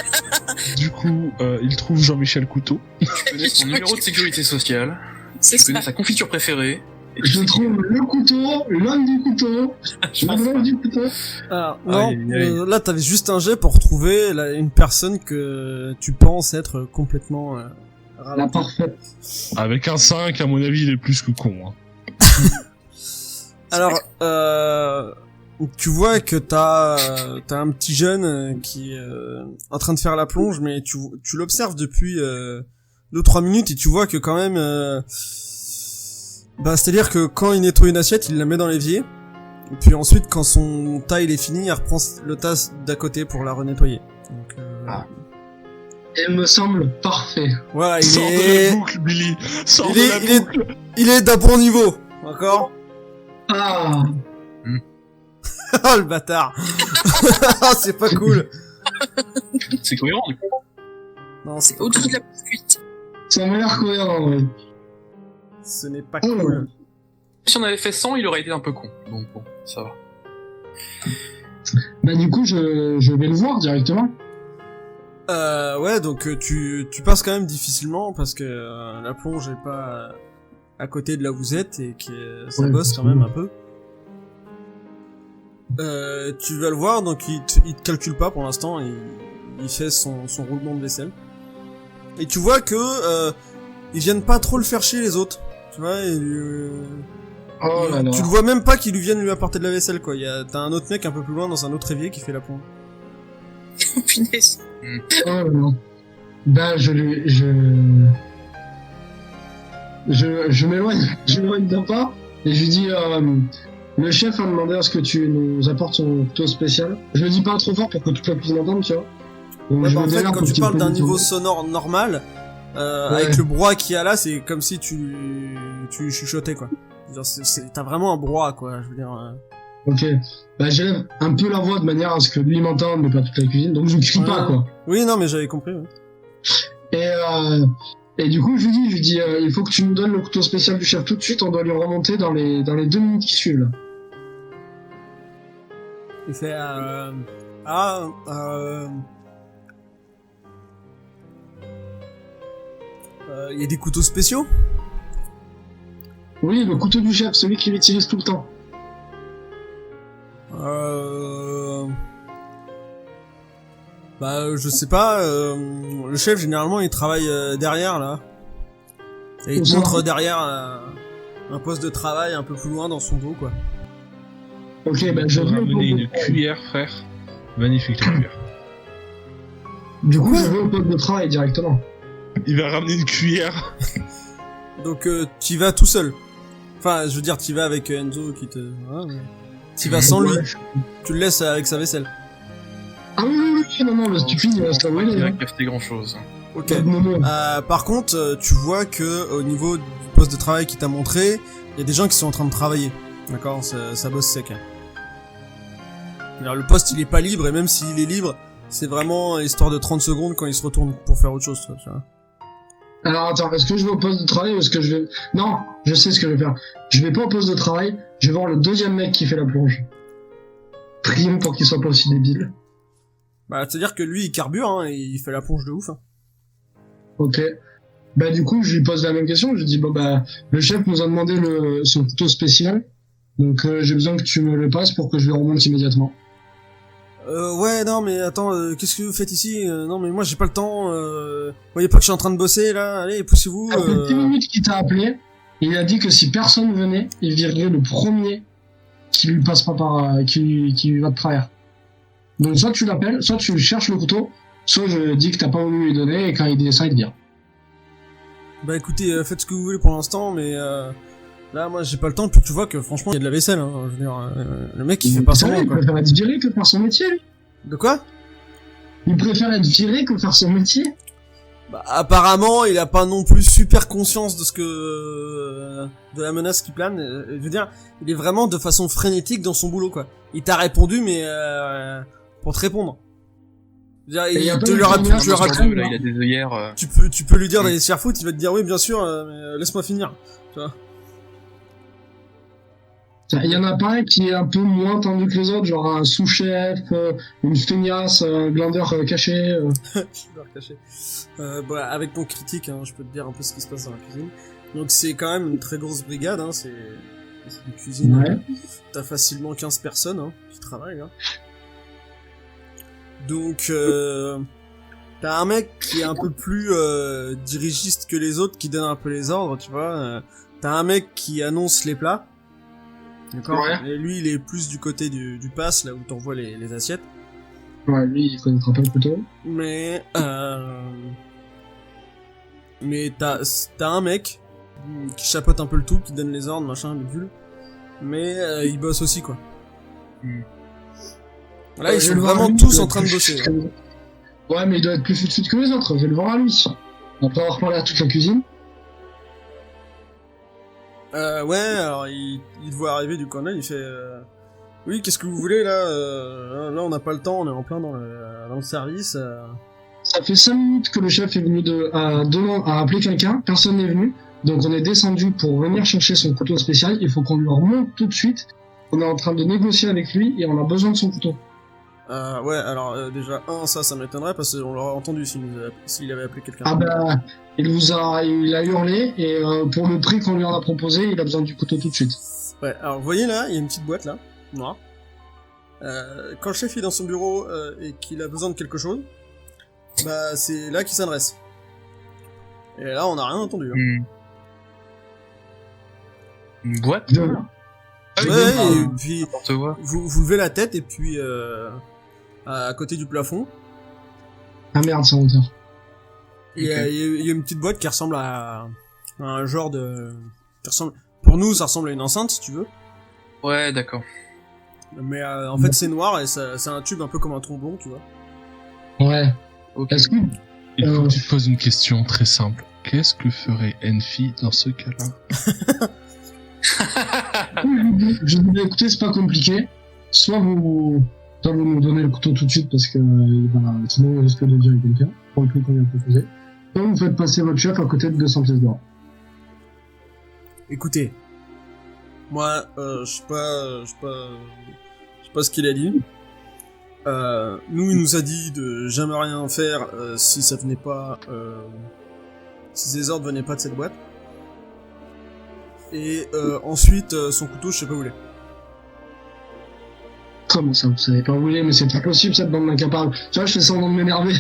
Du coup, il trouve Jean-Michel Couteau. Tu connais son numéro de sécurité sociale, C'est tu connais ça. sa confiture préférée. Et tu Je sais trouve le couteau, l'homme du couteau, Je pense l'homme pas. du couteau. Alors, non, Aïe, aïe. là, t'avais juste un jet pour trouver une personne que tu penses être complètement La ralentie. parfaite. Avec un 5, à mon avis, il est plus que con. Hein. Alors, tu vois que t'as un petit jeune qui est en train de faire la plonge, mais tu l'observes depuis 2-3 minutes et tu vois que quand même, c'est-à-dire que quand il nettoie une assiette, il la met dans l'évier, et puis ensuite, quand son tas il est fini, il reprend le tas d'à côté pour la renettoyer. Donc, Ah. Il me semble parfait. voilà, Sors de la boucle, Billy. Sors de la boucle. il est d'un bon niveau, d'accord? Ah! Oh le bâtard. Ah, c'est pas cool. C'est cohérent du coup. Non, c'est pas Au-dessus cool. de la cuite. Ça m'a l'air cohérent, ouais. Ce n'est pas Oh. cool. Si on avait fait 100, il aurait été un peu con. Donc bon, ça va. Bah, du coup, je vais le voir directement. Ouais, donc tu passes quand même difficilement parce que la plonge est pas à côté de là où vous êtes et que ça Ouais, bosse quand même un peu. Tu vas le voir, donc il te calcule pas pour l'instant, il fait son roulement de vaisselle. Et tu vois que ils viennent pas trop le faire chier les autres. Tu vois, Oh là là. tu le vois même pas qu'ils lui viennent lui apporter de la vaisselle quoi. T'as un autre mec un peu plus loin dans un autre évier qui fait la plonge. Punaise. Oh là là. Bah, je m'éloigne d'un pas et je lui dis le chef a demandé à ce que tu nous apportes son couteau spécial. Je le dis pas trop fort pour que toute la cuisine entende, tu vois. Donc, Ouais, je bah, me en fait, démerde quand un tu petit parles peu d'un de niveau temps. sonore normal, avec le brouhaha qu'il y a là, c'est comme si tu chuchotais, quoi. T'as vraiment un brouhaha, quoi, je veux dire. Ok. Bah, j'élève un peu la voix de manière à ce que lui m'entende, mais pas toute la cuisine. Donc, je ne crie pas, Ouais. quoi. Oui, non, mais j'avais compris, ouais. Et du coup, je lui dis, il faut que tu nous donnes le couteau spécial du chef tout de suite, on doit lui remonter dans les 2 minutes qui suivent, là. Il fait, il y a des couteaux spéciaux? Oui, le couteau du chef, celui qu'il utilise tout le temps. Bah, je sais pas, le chef, généralement, il travaille derrière, là. Et il Où te ça montre derrière un poste de travail un peu plus loin dans son dos, quoi. Ok, bah, Je je vais vais au ramener poste de une travail. cuillère, frère. Magnifique la cuillère. Du coup, je vais au poste de travail directement. Il va ramener une cuillère. Donc, t'y vas tout seul. Enfin, je veux dire, t'y vas avec Enzo qui te... Ouais, mais... T'y vas sans lui. Ouais. Tu le laisses avec sa vaisselle. Ah oui, non, le stupide, il va se l'envoyer, Il là. a cafeté grand chose. Ok. Pas de moment. Par contre, tu vois que au niveau du poste de travail qu'il t'a montré, il y a des gens qui sont en train de travailler. D'accord, ça bosse sec. Hein. Alors, le poste, il est pas libre, et même s'il est libre, c'est vraiment histoire de 30 secondes quand il se retourne pour faire autre chose, toi, tu vois. Alors attends, est-ce que je vais au poste de travail ou est-ce que je vais... Non, je sais ce que je vais faire. Je vais pas au poste de travail, je vais voir le deuxième mec qui fait la plonge. Prions pour qu'il soit pas aussi débile. Bah, c'est-à-dire que lui, il carbure, hein, et il fait la plonge de ouf. Hein. Ok. Bah du coup, je lui pose la même question, je lui dis, bon bah, le chef nous a demandé son couteau spécial, donc j'ai besoin que tu me le passes pour que je le remonte immédiatement. Ouais, non, mais attends, qu'est-ce que vous faites ici? Non, mais moi, j'ai pas le temps, vous voyez pas que je suis en train de bosser, là? Allez, poussez-vous, Ça fait 10 minutes qu'il t'a appelé, et il a dit que si personne venait, il virerait le premier qui lui passe pas par... qui lui va de travers. Donc soit tu l'appelles, soit tu cherches le couteau, soit je dis que t'as pas voulu lui donner, et quand il descend, il te vire. Bah, écoutez, faites ce que vous voulez pour l'instant, mais là, moi, j'ai pas le temps, puis tu vois que, franchement, il y a de la vaisselle, hein, je veux dire, le mec, il fait pas semblant, Il quoi. préfère être viré que faire son métier, lui. De quoi? Il préfère être viré que faire son métier. Bah, apparemment, il a pas non plus super conscience de ce que... de la menace qui plane. Je veux dire, il est vraiment de façon frénétique dans son boulot, quoi. Il t'a répondu, mais pour te répondre. Je veux dire, Et y a il pas te de leur a témoignage pu, tu leur as Sur tout. deux, là, il a des œillères. Tu peux lui dire d'aller se faire foutre, il va te dire oui, bien sûr, mais laisse-moi finir. Tu vois. Il y en a pas un qui est un peu moins tendu que les autres, genre un sous-chef, une feignasse, un glandeur caché. Je vais le cacher. Bah, avec ton critique, hein, je peux te dire un peu ce qui se passe dans la cuisine. Donc c'est quand même une très grosse brigade, hein, c'est une cuisine. Ouais. T'as facilement 15 personnes hein, qui travaillent. Hein. Donc t'as un mec qui est un peu plus dirigiste que les autres, qui donne un peu les ordres, tu vois. T'as un mec qui annonce les plats. D'accord. Ouais. Et lui, il est plus du côté du pass, là où t'envoies les assiettes. Ouais, lui, il connaîtra pas le couteau. Mais t'as un mec qui chapeaute un peu le tout, qui donne les ordres, machin, bidule. Mais il bosse aussi, quoi. Là, ils Je sont vais le voir vraiment à lui, tous il en doit train de être bosser. plus fut que- Ouais, mais il doit être plus fut que les autres, je vais le voir à lui. Après avoir parlé à toute la cuisine. Ouais, alors il te voit arriver du corner, il fait oui, qu'est-ce que vous voulez là là, on n'a pas le temps, on est en plein dans le service. Ça fait 5 minutes que le chef est venu à appeler quelqu'un, personne n'est venu. Donc on est descendu pour venir chercher son couteau spécial, il faut qu'on lui remonte tout de suite. On est en train de négocier avec lui et on a besoin de son couteau. Ouais, alors déjà, ça m'étonnerait parce qu'on l'aurait entendu s'il avait appelé quelqu'un. Ah bah, il a hurlé et pour le prix qu'on lui en a proposé, il a besoin du couteau tout de suite. Ouais, alors vous voyez là, il y a une petite boîte là, noire. Quand le chef est dans son bureau et qu'il a besoin de quelque chose, bah c'est là qu'il s'adresse. Et là, on n'a rien entendu. Hein. Une boîte Je- Ah oui, Ouais, non, et puis n'importe quoi. vous levez la tête et puis à côté du plafond, Ah merde, c'est en hauteur. il y a une petite boîte qui ressemble à un genre de... qui ressemble... Pour nous, ça ressemble à une enceinte, si tu veux. Ouais, d'accord. Mais en fait, c'est noir et c'est un tube un peu comme un trombone, tu vois. Ouais. Ok. Est-ce que Il faut que tu te poses une question très simple. Qu'est-ce que ferait Enfi dans ce cas-là? je vous dis, écoutez, c'est pas compliqué. Soit vous nous donnez le couteau tout de suite parce que sinon on risque de virer quelqu'un pour le prix qu'on vient de proposer. Soit vous faites passer votre chef à côté de 200 pièces d'or. Écoutez, moi, je sais pas ce qu'il a dit. Nous, il nous a dit de jamais rien faire si ça venait pas, si ces ordres venaient pas de cette boîte. Et ensuite, son couteau, je sais pas où il est. Comment ça, vous savez pas où vous voulez, mais c'est pas possible cette bande d'incapables. Tu vois, je fais semblant de m'énerver.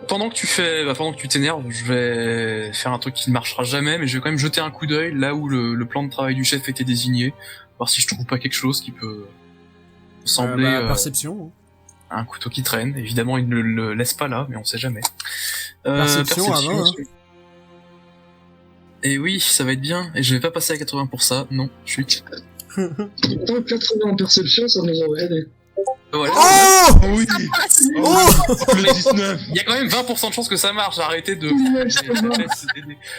Pendant que tu t'énerves, je vais faire un truc qui ne marchera jamais, mais je vais quand même jeter un coup d'œil là où le plan de travail du chef était désigné, voir si je trouve pas quelque chose qui peut sembler perception. un couteau qui traîne. Évidemment, il ne le laisse pas là, mais on sait jamais. Perception avant, hein. Et oui, ça va être bien. Et je vais pas passer à 80 pour ça. Non, chut. Pourtant, 80 en perception, ça nous aurait aidé. Voilà. Oh Oui! Oh Le 19! Il y a quand même 20% de chances que ça marche. Arrêtez de...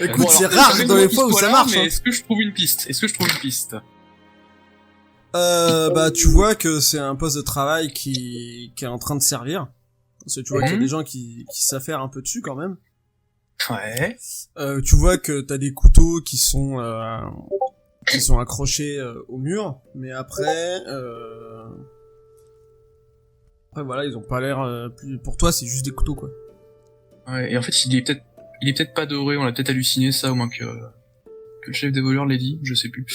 Écoute, Bon, c'est alors, rare dans les fois où qu'il soit ça là, marche. Mais Hein. est-ce que je trouve une piste? Bah, tu vois que c'est un poste de travail qui est en train de servir. Parce que tu vois qu'il y a des gens qui savent faire un peu dessus quand même. Ouais. Tu vois que t'as des couteaux qui sont accrochés au mur, mais après voilà, ils ont pas l'air pour toi, c'est juste des couteaux quoi. Ouais. Et en fait, il est peut-être pas doré. On l'a peut-être halluciné ça, au moins que le chef des voleurs l'ait dit. Je sais plus.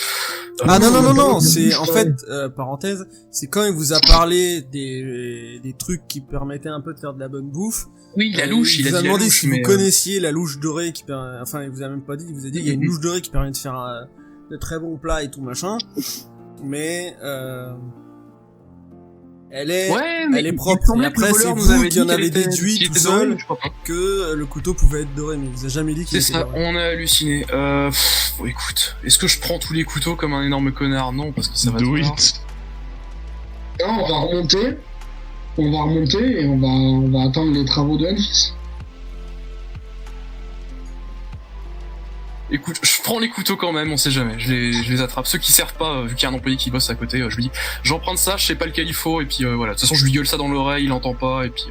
Ah non, c'est en fait parenthèse, c'est quand il vous a parlé des trucs qui permettaient un peu de faire de la bonne bouffe. Oui, la louche. Il Il vous a a dit la demandé louche, si mais vous connaissiez la louche dorée qui permet, enfin il vous a même pas dit, il vous a dit il y a une louche dorée qui permet de faire de très bons plats et tout machin, mais elle est ouais, mais elle est il propre. semblait Et que le après c'est voleur nous vous avait qui en dit avez qu'elle était- déduit qu'il tout était doré, seul mais je crois pas. que le couteau pouvait être doré, mais il vous a jamais dit qu'il C'est était ça, doré. on a halluciné. Bon, écoute, est-ce que je prends tous les couteaux comme un énorme connard? Non, parce que ça va Do te voir. it! Là, on va remonter et on va attendre les travaux de Elvis. Écoute, je prends les couteaux quand même, on sait jamais, je les attrape. Ceux qui servent pas, vu qu'il y a un employé qui bosse à côté, je lui dis, j'emprunte ça, je sais pas lequel il faut, et puis voilà. De toute façon, je lui gueule ça dans l'oreille, il entend pas, et puis...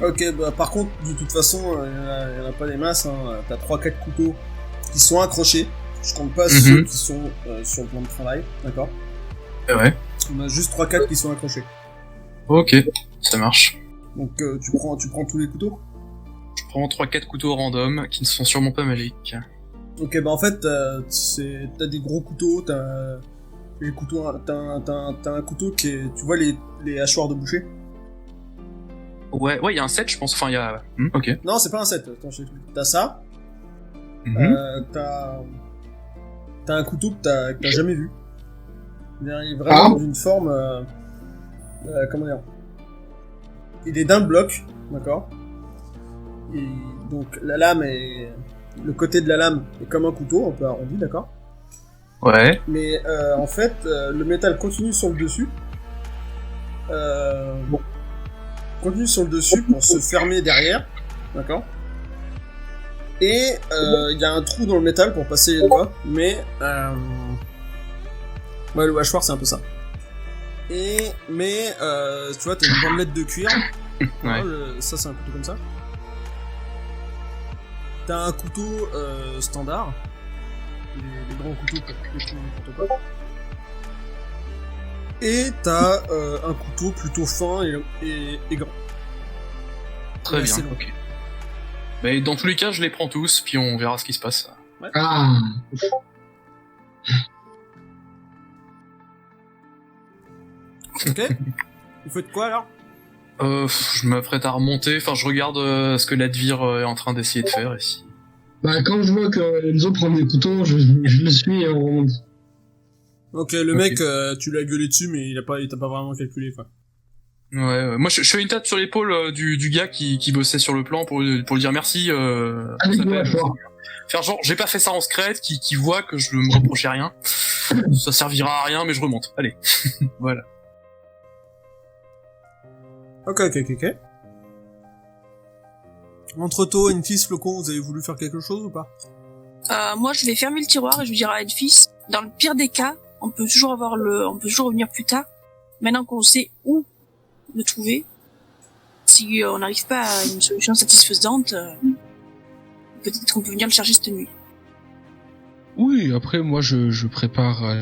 Ok, bah par contre, de toute façon, il y en a pas des masses, hein. T'as 3-4 couteaux qui sont accrochés. Je compte pas ceux qui sont sur le plan de travail, d'accord? Ouais. On a juste 3-4 qui sont accrochés. Ok, ça marche. Donc tu prends tous les couteaux? Je prends 3-4 couteaux random, qui ne sont sûrement pas magiques. Ok, bah en fait, t'as des gros couteaux, t'as un couteau qui est, tu vois les hachoirs de boucher? Ouais, il y a un set, je pense, enfin, il y a... ok. Non, c'est pas un set, attends, je t'explique. T'as ça, t'as un couteau que t'as jamais vu. Il est vraiment d'une forme, comment dire? Il est d'un bloc, d'accord? Et donc la lame est... Le côté de la lame est comme un couteau, un peu arrondi, d'accord? Ouais. Mais en fait, le métal continue sur le dessus. Continue sur le dessus pour se fermer derrière, d'accord? Et il y a un trou dans le métal pour passer les doigts, mais ouais, le hachoir c'est un peu ça. Mais tu vois, t'as une bandelette de cuir. Ouais. Ça c'est un couteau comme ça. T'as un couteau standard, les grands couteaux pour couper tout n'importe quoi. Et t'as un couteau plutôt fin et grand. Très Ouais, bien, c'est long. ok. Mais dans tous les cas, je les prends tous, puis on verra ce qui se passe. Ah, Ok. Vous faites quoi alors? Je m'apprête à remonter, enfin je regarde ce que l'Advir est en train d'essayer de faire ici. bah quand je vois que Enzo prend des couteaux, je le suis et on remonte. Ok, le mec, tu l'as gueulé dessus, mais il t'a pas vraiment calculé, quoi. Ouais, moi je fais une tape sur l'épaule du gars qui bossait sur le plan pour lui dire merci. Avec ça le s'appelle, hachoir. faire genre j'ai pas fait ça en secrète, qui voit que je me reprochais rien. Ça servira à rien, mais je remonte. Allez, voilà. Ok. Entre-temps, Enfis, Flocon, vous avez voulu faire quelque chose ou pas? Moi, je vais fermer le tiroir et je vais dire à Enfis, dans le pire des cas, on peut toujours revenir plus tard. Maintenant qu'on sait où le trouver, si on n'arrive pas à une solution satisfaisante, peut-être qu'on peut venir le chercher cette nuit. Oui, après moi je prépare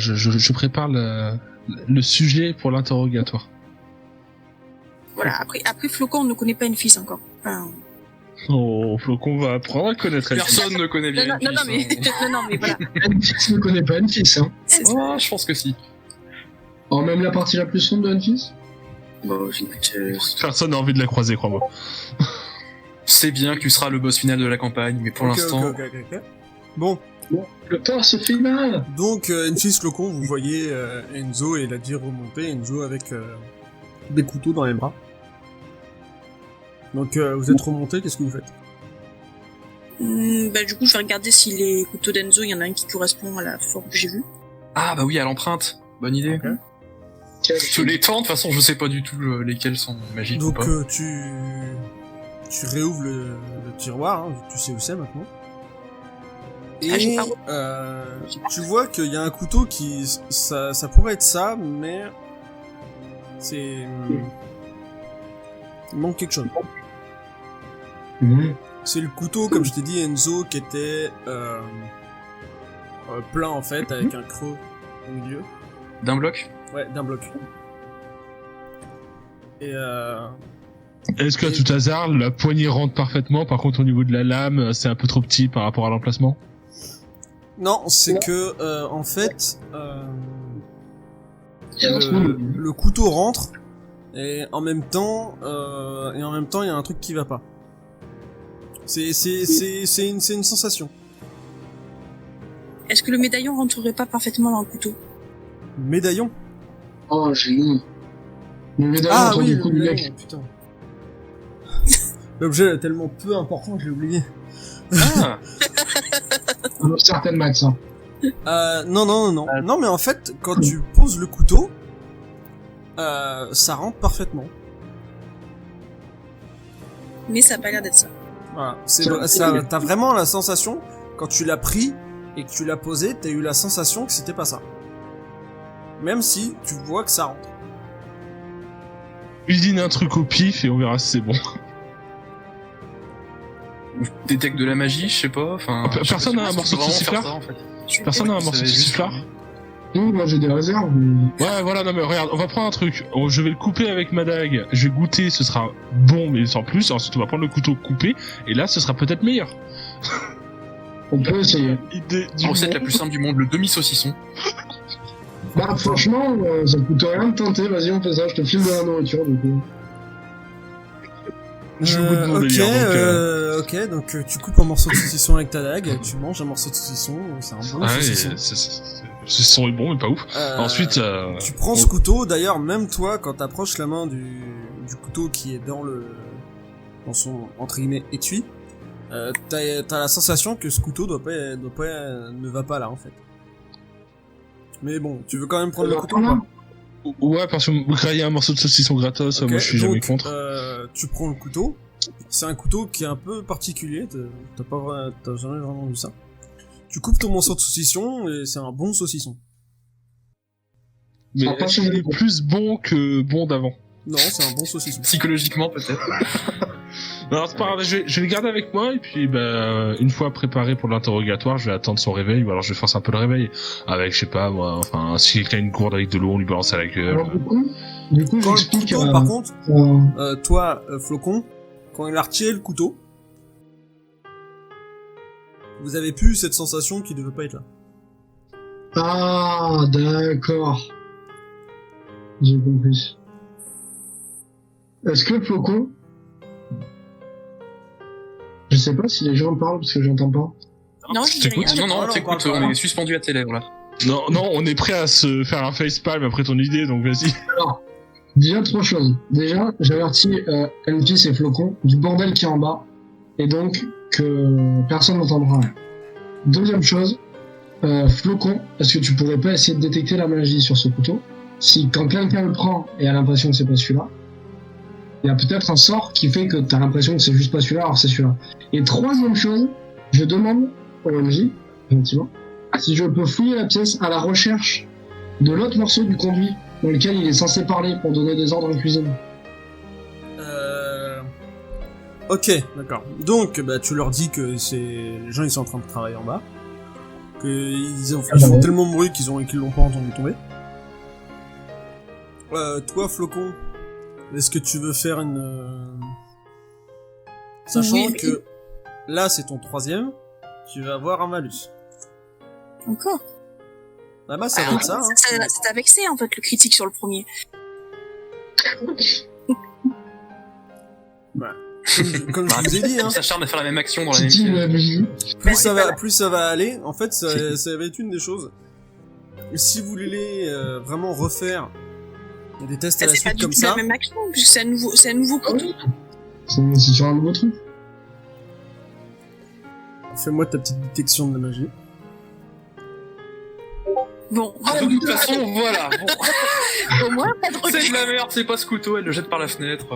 le sujet pour l'interrogatoire. Voilà, après Flocon, on ne connaît pas Enfis encore. Enfin, Oh, Flocon va apprendre à connaître elle. Personne ne connaît bien non, Enfis, hein. non, mais voilà. Enfis ne connaît pas Enfis, hein. C'est ça. Oh, je pense que si. Alors même la partie la plus sombre de Enfis. Bon, j'écoute. Personne n'a envie de la croiser, crois-moi. C'est bien que tu seras le boss final de la campagne, mais pour Ok, l'instant... ok. Bon, Le torse final. donc Enfis, Flocon, vous voyez Enzo et la dire remonter, Enzo avec des couteaux dans les bras. Donc vous êtes remonté, qu'est-ce que vous faites? Du coup, je vais regarder si les couteaux d'Enzo, il y en a un qui correspond à la forme que j'ai vue. Ah bah oui, à l'empreinte. Bonne idée. Ok. Je les tente, de toute façon je sais pas du tout lesquels sont magiques ou Donc pas. tu réouvres le tiroir, hein, tu sais où c'est maintenant. Et j'ai pas tu vois qu'il y a un couteau qui... Ça pourrait être ça, mais... C'est... Il manque quelque chose. C'est le couteau, comme je t'ai dit, Enzo, qui était plein en fait, avec un creux au milieu. D'un bloc. Ouais, d'un bloc. Et Est-ce qu'à tout hasard, la poignée rentre parfaitement, par contre au niveau de la lame, c'est un peu trop petit par rapport à l'emplacement? non, c'est que en fait, Il y a un trou. le couteau rentre et en même temps, il y a un truc qui va pas. C'est une sensation. Est-ce que le médaillon rentrerait pas parfaitement dans le couteau? Médaillon. Oh, génie. Le médaillon Ah autour oui, du cou du mec. putain. L'objet est tellement peu important que je l'ai oublié. Ah. Certaines maths, hein. Non. Non, mais en fait, quand tu poses le couteau, ça rentre parfaitement. Mais ça a pas l'air d'être ça. Voilà. C'est- T'as vraiment la sensation, quand tu l'as pris et que tu l'as posé, t'as eu la sensation que c'était pas ça. Même si tu vois que ça rentre. Usine un truc au pif et on verra si c'est bon. Détecte de la magie, je sais pas. Enfin, Ah, personne n'a un morceau de sauciflard en fait. Personne n'a un morceau de sauciflard? Non, moi j'ai des réserves. Mais... Ouais, voilà, non mais regarde, on va prendre un truc. Je vais le couper avec ma dague, je vais goûter, ce sera bon mais sans plus. Ensuite on va prendre le couteau coupé, et là ce sera peut-être meilleur. On peut essayer. Idée du La recette la monde. plus simple du monde, le demi-saucisson. Bah, franchement, ça coûte rien de tenter. Vas-y, on fait ça. Je te file de la nourriture, du coup. Je vous demande de lire, Ok, donc tu coupes un morceau de saucisson avec ta dague, tu manges un morceau de saucisson, c'est un bon Ah ouais, saucisson. ce son est bon mais pas ouf. Ensuite, tu prends ce couteau, d'ailleurs même toi quand t'approches la main du couteau qui est dans son entre guillemets étui, t'as la sensation que ce couteau ne va pas là en fait. Mais bon, tu veux quand même prendre le couteau ou pas? ouais, parce que vous grailler un morceau de saucisson gratos, Ok, moi je suis jamais donc, contre. tu prends le couteau. C'est un couteau qui est un peu particulier. T'as jamais vraiment vu ça. Tu coupes ton morceau de saucisson et c'est un bon saucisson. Mais ça va pas est-ce qu'il changer. est plus bon que bon d'avant? Non, c'est un bon saucisson. Psychologiquement, peut-être. Non, c'est pas grave, je vais le garder avec moi et puis bah, une fois préparé pour l'interrogatoire, je vais attendre son réveil ou alors je vais forcer un peu le réveil avec, je sais pas moi, enfin si quelqu'un a une gourde avec de l'eau, on lui balance à la gueule. Alors, du coup, Quand le j'explique. couteau, par contre, toi, Flocon, quand il a retiré le couteau, vous avez plus cette sensation qu'il devait pas être là. Ah, d'accord. J'ai compris. Est-ce que Flocon... Je sais pas si les gens parlent parce que j'entends pas. Non, je dis rien. Non, non, Voilà, on t'écoutes, parle pas. on est suspendu à tes lèvres, là. Non, on est prêt à se faire un facepalm après ton idée, donc vas-y. Alors, déjà trois choses. Déjà, j'avertis Enfis et Flocon du bordel qui est en bas, et donc que personne n'entendra rien. Deuxième chose, Flocon, est-ce que tu pourrais pas essayer de détecter la magie sur ce couteau? Si quand quelqu'un le prend et a l'impression que c'est pas celui-là, il y a peut-être un sort qui fait que t'as l'impression que c'est juste pas celui-là, alors c'est celui-là. Et troisième chose, je demande au MJ, gentiment, si je peux fouiller la pièce à la recherche de l'autre morceau du conduit dans lequel il est censé parler pour donner des ordres en cuisine. Ok, d'accord. Donc, bah, tu leur dis que les gens ils sont en train de travailler en bas, qu'ils font tellement de bruit qu'ils l'ont pas entendu tomber. Toi, Flocon, est-ce que tu veux faire sachant Oui. que là c'est ton troisième, tu vas avoir un malus. Encore. Ah bah ça va être ça. Hein. Ça t'a vexé en fait le critique sur le premier. Comme je vous ai dit, hein, On s'acharne à faire la même action dans la même Titi, pièce. le MJ. plus ça va aller. En fait, ça va être une des choses. Si vous voulez vraiment refaire des tests à la C'est pas suite du comme tout ça, la même action puisque c'est un nouveau Ah couteau. oui. C'est sur un nouveau truc. fais-moi ta petite détection de la magie. Bon, De toute façon, voilà. Bon. au moins pas de C'est recul. de la merde, c'est pas ce couteau, elle le jette par la fenêtre.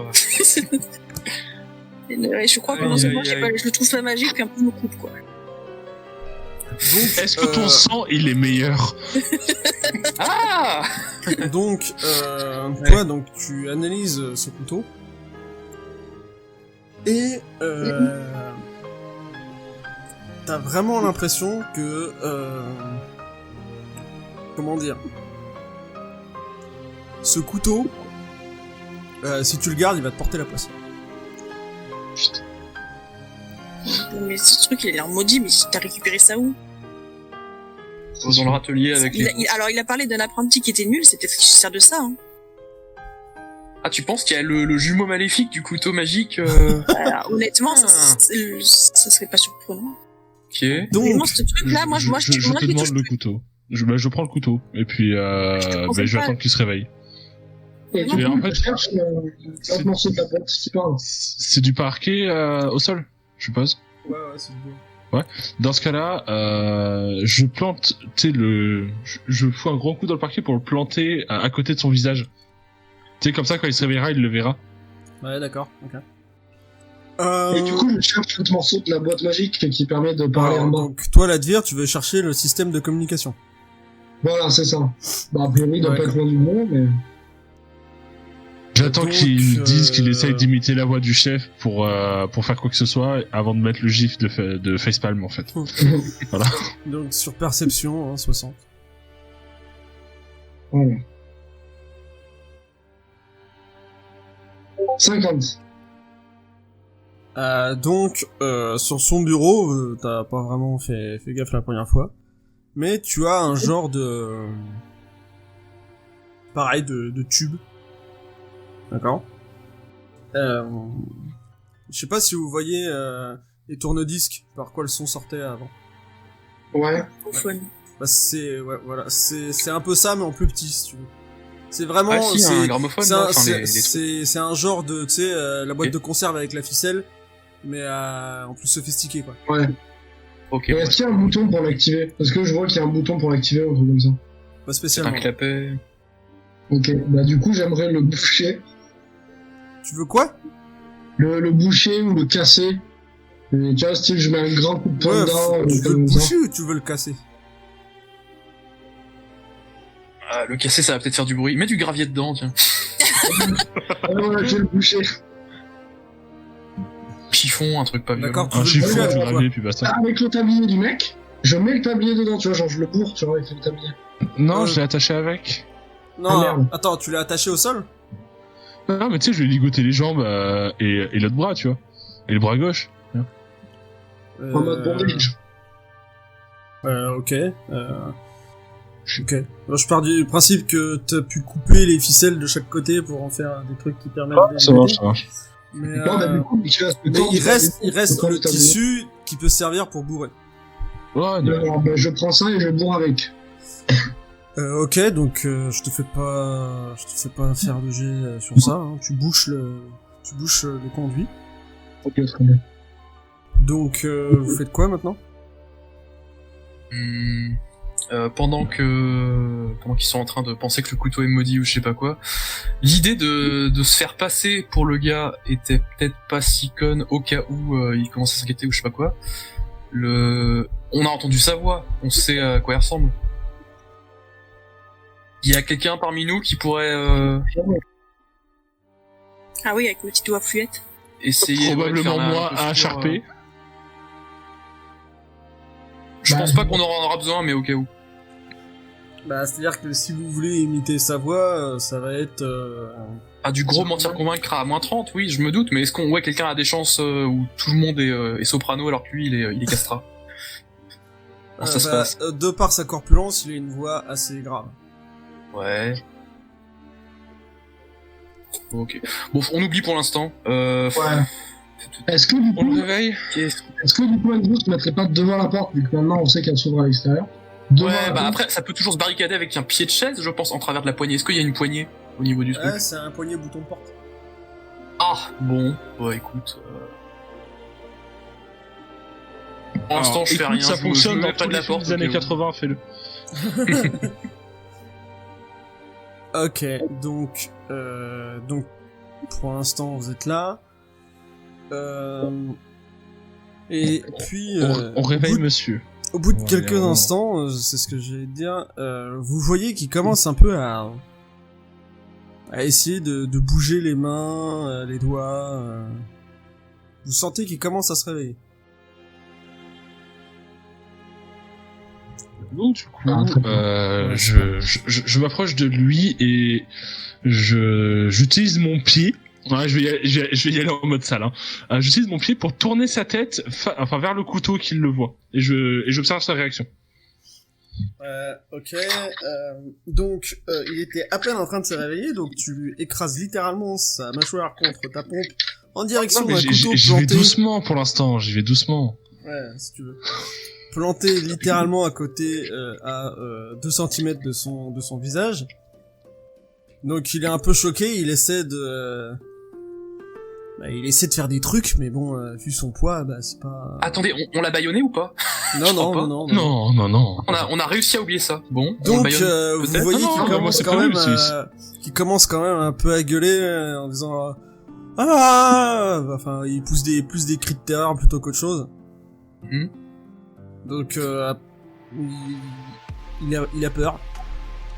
Je crois que Aïe, non seulement aïe, aïe. je trouve ça magique puis un peu je me coupe quoi. Donc, Est-ce que ton sang, il est meilleur? Ah donc, toi, donc, tu analyses ce couteau. Et, t'as vraiment l'impression que, comment dire, ce couteau, si tu le gardes, il va te porter la poisse. Mais ce truc il a l'air maudit, mais t'as récupéré ça où? Dans leur atelier avec les... Alors il a parlé d'un apprenti qui était nul, c'est peut-être qu'il se sert de ça. Hein. Ah, tu penses qu'il y a le jumeau maléfique du couteau magique Alors, honnêtement, ça serait pas surprenant. Ok. Mais Donc, moi, ce truc-là, moi, je te demande le couteau. Je prends le couteau. Et puis, te je vais pas. attendre qu'il se réveille. Et du Mais coup, en fait, je cherche l'autre morceau de la boîte, c'est pas grave. C'est du parquet au sol, je suppose. ouais, c'est beau. Dans ce cas-là, je plante, tu sais, je fous un gros coup dans le parquet pour le planter à côté de son visage. Tu sais, comme ça, quand il se réveillera, il le verra. Ouais, d'accord, ok. Et du coup, je cherche l'autre morceau de la boîte magique qui permet de parler en bas. donc, toi, Ladvir, tu veux chercher le système de communication. Voilà, c'est ça. Bah, a priori, il doit pas être loin du monde, mais... J'attends Donc, qu'il dise qu'il essaye d'imiter la voix du chef pour faire quoi que ce soit avant de mettre le gif de facepalm en fait. Voilà. Donc, sur perception, hein, 60. Voilà. 50. Donc, sur son bureau, t'as pas vraiment fait gaffe la première fois, mais tu as un genre de... pareil, de tube. D'accord. Je sais pas si vous voyez les tourne-disques, par quoi le son sortait avant. Ouais. Au fun. Bah c'est un peu ça, mais en plus petit, si tu veux. C'est vraiment... Ah si, c'est un gramophone, c'est là, un, enfin, c'est- les trucs. c'est un genre de, tu sais, la boîte Ok. de conserve avec la ficelle, mais en plus sophistiqué, quoi. Ouais. Ok, Et ouais. est-ce qu'il y a un bouton pour l'activer? Parce que je vois qu'il y a un bouton pour l'activer ou un truc comme ça. Pas C'est un spécialement. clapet. Ok, bah du coup, j'aimerais le boucher. Tu veux quoi? Le boucher ou le casser. Et tu vois, style, je mets un grand coup de poing dedans. tu veux le comme ça. boucher ou tu veux le casser? Ah, le casser, ça va peut-être faire du bruit. Mets du gravier dedans, tiens. Ah ouais, je vais le boucher. Chiffon, un truc pas violent. D'accord, tu Un veux le chiffon, boucher du avec quoi? gravier, puis basta. Avec le tablier du mec, je mets le tablier dedans, tu vois, genre je le bourre, tu vois, avec le tablier. Non, je l'ai attaché avec. Non, Ah, merde. attends, tu l'as attaché au sol? Non, mais tu sais, je lui ai ligoté les jambes et l'autre bras, tu vois. Et le bras gauche. En mode bondage. Ok. Ok. Moi, je pars du principe que t'as pu couper les ficelles de chaque côté pour en faire des trucs qui permettent de Ça marche, ça marche. Mais, Non, bah, du coup, tu restes le mais temps il de- reste de- le de- tissu qui peut servir pour bourrer. Ouais, non. Alors, bah, je prends ça et je bourre avec. Ok, donc je te fais pas faire de jet sur ça. Hein. Tu bouches le conduit. Ok, très bien. Donc vous faites quoi maintenant? pendant qu'ils sont en train de penser que le couteau est maudit ou je sais pas quoi, l'idée de se faire passer pour le gars était peut-être pas si conne au cas où il commence à s'inquiéter ou je sais pas quoi. On a entendu sa voix, on sait à quoi elle ressemble. Il y a quelqu'un parmi nous qui pourrait Ah oui, avec le petit doigt fluette. essayer Probablement de faire moi la à Sharpé. Je Bah, pense pas qu'on en aura besoin, mais au cas où. Bah, c'est-à-dire que si vous voulez imiter sa voix, ça va être... Ah, du gros mentir convaincre à moins 30, oui, je me doute, mais est-ce qu'on quelqu'un a des chances où tout le monde est soprano alors que lui il est castrat? Comment ça se passe? De par sa corpulence, il a une voix assez grave. Ouais. Ok. Bon, on oublie pour l'instant. Ouais. Est-ce que du On le coup, réveille? Andrew se mettrait pas devant la porte, vu que maintenant on sait qu'elle s'ouvre à l'extérieur? Devant Ouais, la bah porte. après, ça peut toujours se barricader avec un pied de chaise, je pense, en travers de la poignée. Est-ce qu'il y a une poignée au niveau du truc? Ouais, c'est un poignet bouton de porte. Ah, bon, bah écoute. Pour l'instant, Alors, je fais écoute, rien, ça je fonctionne me dans mets pas tous de les la films porte. des années au cas où. 80, fais-le. Ok, donc pour l'instant vous êtes là. Et puis On réveille au bout, monsieur. au bout de Ouais, quelques vraiment. instants, c'est ce que j'allais dire, vous voyez qu'il commence un peu à essayer de bouger les mains, les doigts. Vous sentez qu'il commence à se réveiller. Donc du coup, Ah, très bien. Ouais, je m'approche de lui et j'utilise mon pied. Ouais, je vais y aller en mode sale. Hein. J'utilise mon pied pour tourner sa tête, vers le couteau qu'il le voit. Et j'observe sa réaction. Ok, donc il était à peine en train de se réveiller, donc tu lui écrases littéralement sa mâchoire contre ta pompe en direction Non, mais d'un couteau j'y vais planté. doucement pour l'instant. J'y vais doucement. Ouais, si tu veux. Planté littéralement à côté, à 2 cm de son visage. Donc il est un peu choqué, il essaie de... il essaie de faire des trucs, mais bon, vu son poids, c'est pas... Attendez, on l'a bâillonné ou pas? non, je crois non, pas. non, non, non. Non. On a réussi à oublier ça. Bon, on le Donc, bâillonne vous peut-être. voyez Non, qu'il non, moi, commence c'est quand prévu, même, qu'il commence quand même un peu à gueuler en disant ah, enfin, il pousse plus des cris de terreur plutôt qu'autre chose. Mhm. Donc, il a peur.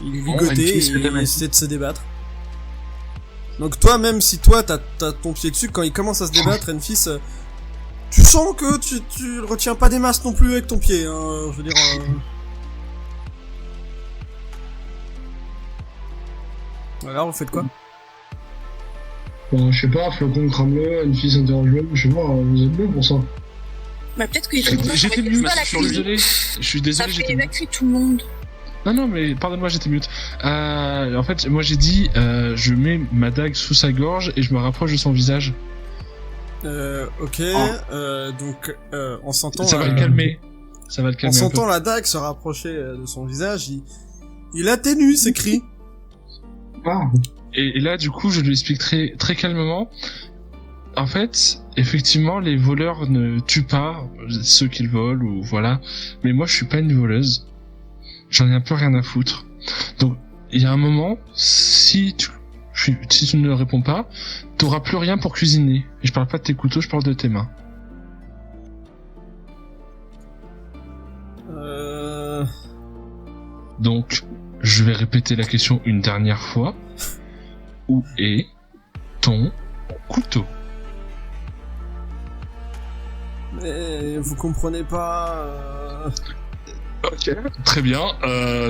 Il est Bon, ligoté et Enfis, il essaie de se débattre. Donc toi, même si toi t'as ton pied dessus, quand il commence à se débattre, Enfis, tu sens que tu le retiens pas des masses non plus avec ton pied, hein, je veux dire... Alors, vous faites quoi? Bon, je sais pas, Flocon crame-le, une fille s'interroge-le, je sais pas, vous êtes bon pour ça. Bah peut-être que J'étais mieux. mute. Pas la Je suis cuisine. désolé. Je suis Ça désolé. fait J'étais mute. évacuer tout le monde. Non, mais pardonne-moi, j'étais mute. En fait, moi j'ai dit, je mets ma dague sous sa gorge et je me rapproche de son visage. Ok, donc on s'entend... Ça va le calmer. Ça va le En calmer un peu. sentant la dague se rapprocher de son visage, il atténue ses cris. Ah, Et là, du coup, je lui explique très, très calmement. En fait, effectivement, les voleurs ne tuent pas ceux qu'ils volent ou voilà. Mais moi, je suis pas une voleuse. J'en ai un peu rien à foutre. Donc, il y a un moment, si tu ne réponds pas, t'auras plus rien pour cuisiner. Et je parle pas de tes couteaux, je parle de tes mains. Donc, je vais répéter la question une dernière fois. Où est ton couteau? Mais vous comprenez pas... Ok. Très bien.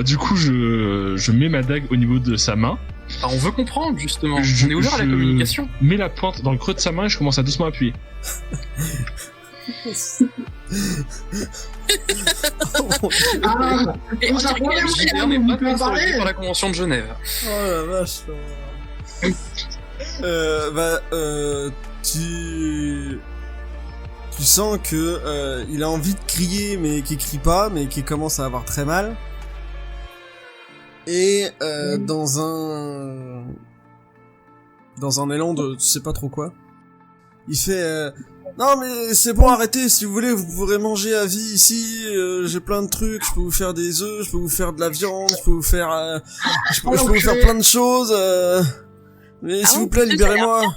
Du coup, je mets ma dague au niveau de sa main. Ah, on veut comprendre, justement. Je- On est ouvert à la je- communication. Mets la pointe dans le creux de sa main et je commence à doucement appuyer. ah, Et Vous on dirait apprenez, qu'il a- vous JDR n'est pas pouvez en contrôlé parler. par la Convention de Genève. Oh la vache. Tu sens que il a envie de crier mais qu'il crie pas, mais qu'il commence à avoir très mal. Et dans un élan de tu sais pas trop quoi, il fait Non mais c'est bon, arrêtez, si vous voulez, vous pourrez manger à vie ici, j'ai plein de trucs, je peux vous faire des œufs, je peux vous faire de la viande, je peux vous faire... je peux vous faire plein de choses, mais s'il vous plaît, libérez-moi.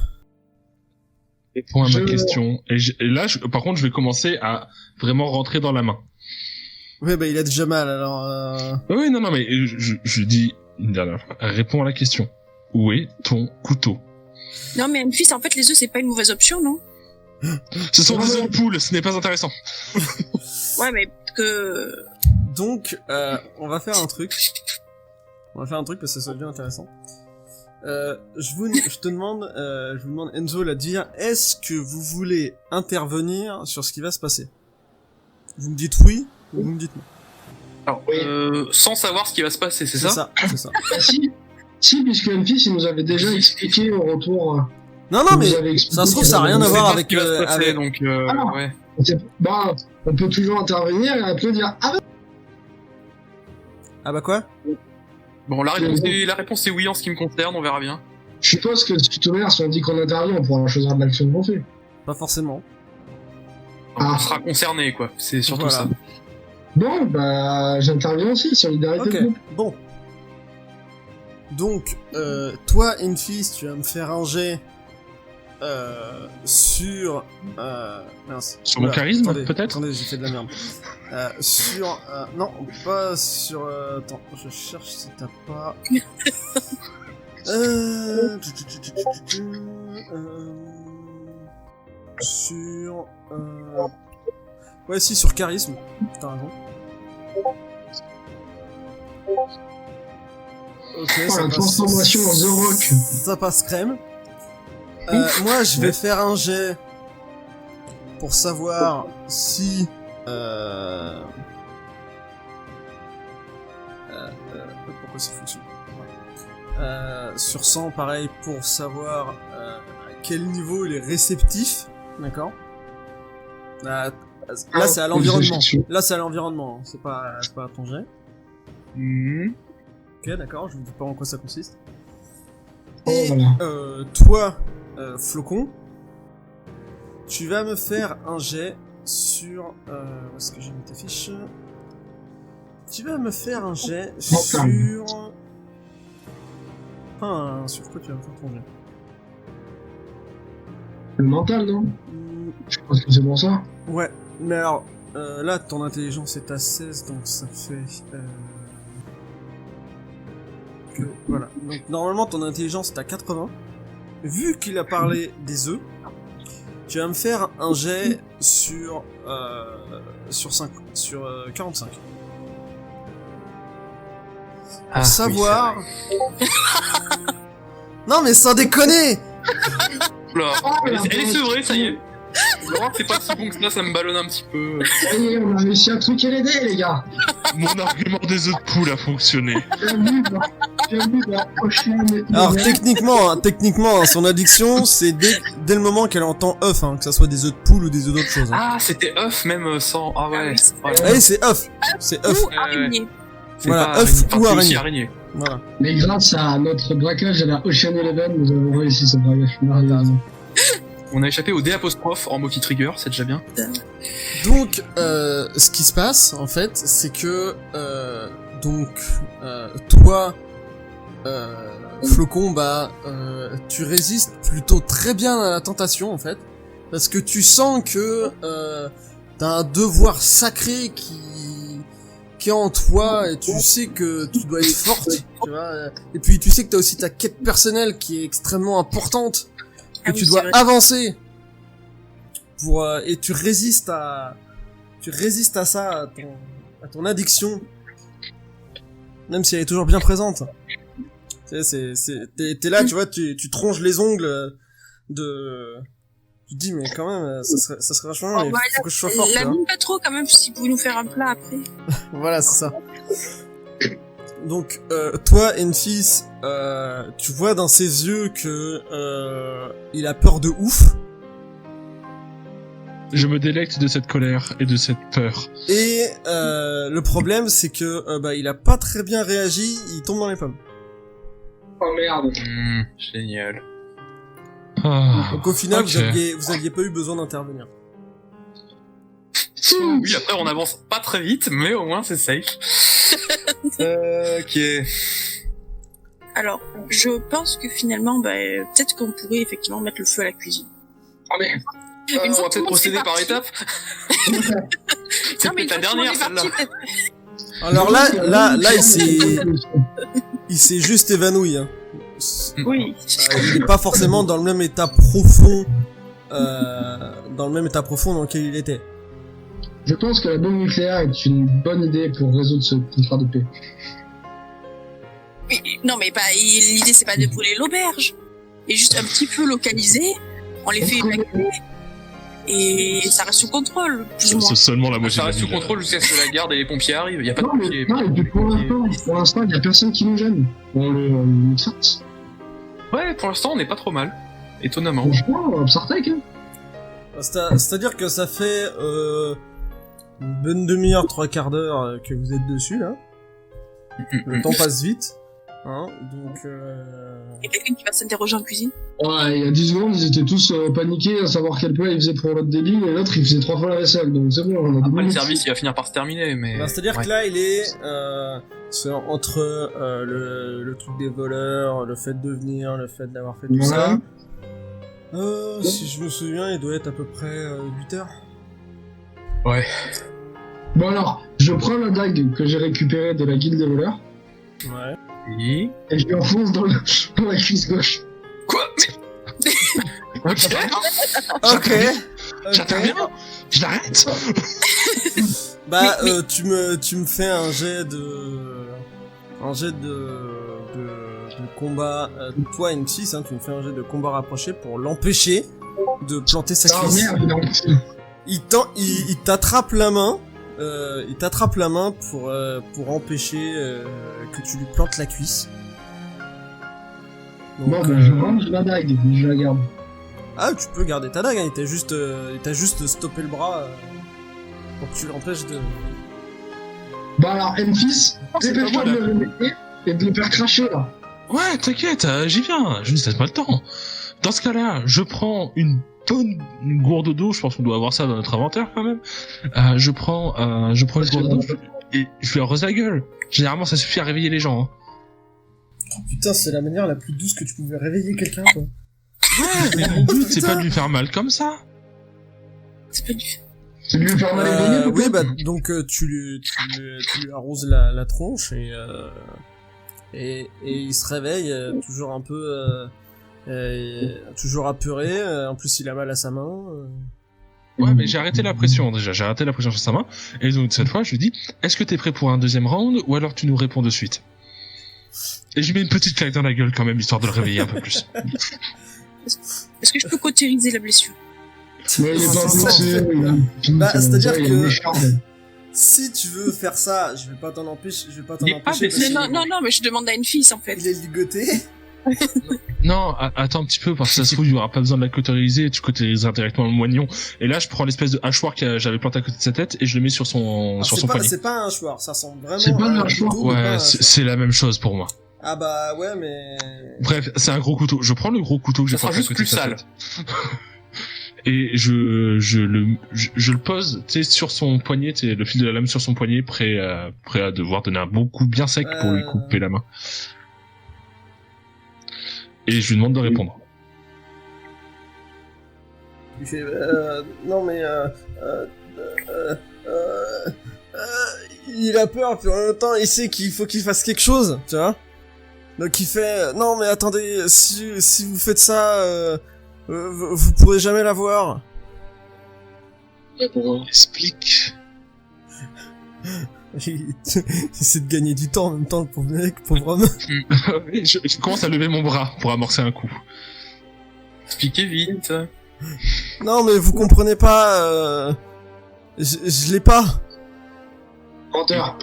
Réponds à Je- ma question. Et là, par contre, je vais commencer à vraiment rentrer dans la main. Ouais, bah il a déjà mal, alors... Oui, non, mais je dis une dernière fois. Réponds à la question. Où est ton couteau? Non, mais fils, en fait, les œufs, c'est pas une mauvaise option, non? Ce sont des œufs de poule, ce n'est pas intéressant. Ouais, mais que... Donc, on va faire un truc. On va faire un truc parce que ça devient intéressant. Je vous demande Enzo là de dire, est-ce que vous voulez intervenir sur ce qui va se passer? Vous me dites oui ou vous me dites non? Alors, Oui. sans savoir ce qui va se passer, c'est ça? C'est ça. Ah, si, puisque Memphis, il nous avait déjà expliqué au retour. Non, il mais nous avait expliqué ça se trouve, qu'il ça a rien avait- à On sait voir pas avec, ce qui va se passer, avec- donc Alors. ouais. Bah, on peut toujours intervenir et après dire ah bah Ah bah quoi? Bon, la réponse est oui en ce qui me concerne, on verra bien. je suppose que si tout si on dit qu'on intervient, on pourra choisir de l'action qu'on fait. Pas forcément. Ah. On sera concerné, quoi. C'est surtout Voilà. ça. Bon, bah j'interviens aussi, solidarité de Ok, groupe. bon. Donc, toi, Enfis, tu vas me faire un jet sur... mince. Sur mon Oula, charisme, attendez, peut-être? Attendez, j'ai fait de la merde. Sur... non, pas sur... attends, je cherche si t'as pas... sur... Ouais, si, sur charisme. T'as raison. Ok, Oh, la transformation en The Rock. Ça passe crème. Moi, je vais faire un jet pour savoir si... pourquoi ça fonctionne pas. Sur 100, pareil, pour savoir à quel niveau il est réceptif. D'accord. Là, c'est à l'environnement. Là, c'est à l'environnement. C'est pas à ton jet. Mhm. Ok, d'accord, je vous dis pas en quoi ça consiste. Oh, Et voilà. toi, Flocon, tu vas me faire un jet sur... où est-ce que j'ai mis tes fiches? Tu vas me faire un jet sur... sur quoi tu vas me faire ton jet? Le mental, non? Je pense que c'est pour ça. Ouais, mais alors, là, ton intelligence est à 16, donc ça fait... voilà. Donc, normalement, ton intelligence est à 80. Vu qu'il a parlé des œufs, tu vas me faire un jet sur 45. Pour savoir... Non, mais sans déconner! Oula, Oh, elle la est vache. sevrée, ça y est. Laurent, c'est pas si bon que ça me ballonne un petit peu. Ça y est, on a réussi à truquer les dés, les gars. Mon argument des œufs de poule a fonctionné. Bienvenue dans la prochaine. Alors techniquement, son addiction, c'est dès le moment qu'elle entend œuf, que ça soit des œufs de poule ou des œufs d'autre chose. Ah, c'était œuf même sans. Ah ouais. Ah oui, Allez, c'est œuf, c'est œuf. Ou araignée. C'est Voilà, pas œuf araignée. ou Enfin, c'est araignée. aussi araignée. Voilà. Mais grâce à notre braquage à la Ocean Eleven, nous avons réussi ce braquage. Merveilleusement. On a échappé au D apostrophe en mot qui trigger, c'est déjà bien. Donc, ce qui se passe, en fait, c'est que toi, Flocon, tu résistes plutôt très bien à la tentation, en fait, parce que tu sens que t'as un devoir sacré qui est en toi, et tu sais que tu dois être forte, tu vois, et puis tu sais que t'as aussi ta quête personnelle qui est extrêmement importante, que Ah tu oui, dois c'est vrai. avancer pour et tu résistes à ça, à ton addiction, même si elle est toujours bien présente. Tu sais, t'es là, tu vois, tu tronches les ongles tu te dis mais quand même ça serait vachement bien, Oh, mais bah, faut que je sois forte, tu vois. L'abîme pas trop quand même, si vous pouvez nous faire un plat après. Voilà, c'est ça. Donc, toi, Enfis, tu vois dans ses yeux que il a peur de ouf. Je me délecte de cette colère et de cette peur. Et le problème, c'est que il a pas très bien réagi. Il tombe dans les pommes. Oh merde. Génial. Ah, Donc au final, ok. vous aviez pas eu besoin d'intervenir. Oui, après on avance pas très vite, mais au moins c'est safe. Ok. Alors, je pense que finalement, peut-être qu'on pourrait effectivement mettre le feu à la cuisine. Ah, mais. Une On fois va que tout le peut-être monde procéder est par parti. étapes. Non, C'est mais peut-être la une fois que tout le monde dernière est celle-là. parti, peut-être. Alors là, il s'est juste évanoui. Hein. Oui. Il est pas forcément dans le même état profond, dans lequel il était. Je pense que la bombe nucléaire est une bonne idée pour résoudre ce contrat de paix. Oui, non, mais l'idée, c'est pas de brûler l'auberge. Et juste un petit peu localisé, on les fait évacuer. Et ça reste sous contrôle, plus ou moins. C'est seulement la moitié Ça de la reste sous ville. contrôle jusqu'à ce que la garde et les pompiers arrivent. Y a pas de Non, mais, pompiers. non, et puis pour l'instant, il y a personne qui nous gêne. On le sorte. Ouais, pour l'instant on est pas trop mal. Étonnamment. Franchement, Psartek, hein. C'est-à-dire que ça fait une bonne demi-heure, 3/4 d'heure que vous êtes dessus là. Le temps passe vite. Hein, donc Il y a quelqu'un qui va s'interroger en cuisine. Ouais, il y a 10 secondes, ils étaient tous paniqués à savoir quel plat ils faisaient pour l'autre débile, et l'autre il faisait 3 fois la vaisselle, donc c'est bon, on a des Après le minutes. service il va finir par se terminer, mais. c'est-à-dire ouais. que là il est entre le truc des voleurs, le fait de venir, le fait d'avoir fait tout Ouais. ça. Si je me souviens, il doit être à peu près 8 heures. Ouais. Bon alors, je prends la dague que j'ai récupérée de la guilde des voleurs, Ouais. Et... et je l'enfonce dans la cuisse gauche. Quoi? Mais... Ok. Ok. J'interviens. Je l'arrête. Bah, Mais- tu me fais un jet de combat. Toi, M6, hein, tu me fais un jet de combat rapproché pour l'empêcher de planter sa Ah cuisse. merde, non. Il t'attrape la main. Il t'attrape la main pour empêcher que tu lui plantes la cuisse. Donc, Bon, ben je range la dague, je la garde. ah, tu peux garder ta dague. Hein, il t'a juste stoppé le bras pour que tu l'empêches de. Bah alors, M6, c'est pas dépêche-toi moi, de le remettre et de le faire cracher là. Ouais, t'inquiète, j'y viens. Je ne laisse pas le temps. Dans ce cas-là, je prends une bonne gourde d'eau. Je pense qu'on doit avoir ça dans notre inventaire quand même. Je prends une gourde d'eau et je lui arrose la gueule. Généralement, ça suffit à réveiller les gens. Hein. Putain, c'est la manière la plus douce que tu pouvais réveiller quelqu'un, quoi. Ouais, mais mon but, c'est pas de lui faire mal comme ça. C'est pas du... C'est lui faire mal éveiller, Oui, peut-être. bah donc tu lui arroses la tronche et il se réveille toujours un peu toujours apeuré. En plus, il a mal à sa main. Ouais, mais j'ai arrêté la pression déjà. J'ai arrêté la pression sur sa main. Et donc cette fois, je lui dis, est-ce que t'es prêt pour un deuxième round ou alors tu nous réponds de suite. Et je lui mets une petite claque dans la gueule quand même, histoire de le réveiller un peu plus. Est-ce que je peux cautériser la blessure? Mais il est pas C'est ça. blessé, il a une pique, Bah, c'est-à-dire il a que- une écharde. Si tu veux faire ça, je vais pas t'en empêcher. Il est pas empêcher blessé. parce Non, mais je demande à une fille en fait. qu'il est ligoté. Non, attends un petit peu, parce que ça se trouve, il y aura pas besoin de la cautériser, tu cautériseras directement le moignon. Et là, je prends l'espèce de hachoir que j'avais planté à côté de sa tête et je le mets sur son Alors, poignet. c'est pas un hachoir, ça ressemble vraiment. C'est pas à un hachoir. couteau, mais pas un Ouais, hachoir. c'est la même chose pour moi. Ah bah ouais, mais. Bref, c'est un gros couteau. Je prends le gros couteau que j'ai Ça sera planté à juste côté de plus sa sale. tête. Et je le pose, tu sais, sur son poignet, tu sais, le fil de la lame sur son poignet, prêt à devoir donner un bon coup bien sec pour lui couper la main. Et je lui demande de répondre. Il fait, non mais il a peur, puis en même temps il sait qu'il faut qu'il fasse quelque chose, tu vois. Donc il fait, non mais attendez, si vous faites ça, vous pourrez jamais la voir. Explique. Il essaie de gagner du temps en même temps, le pauvre mec, pauvre homme. Et je commence à lever mon bras pour amorcer un coup. Expliquez vite. Non mais vous comprenez pas, je l'ai pas. Menteur.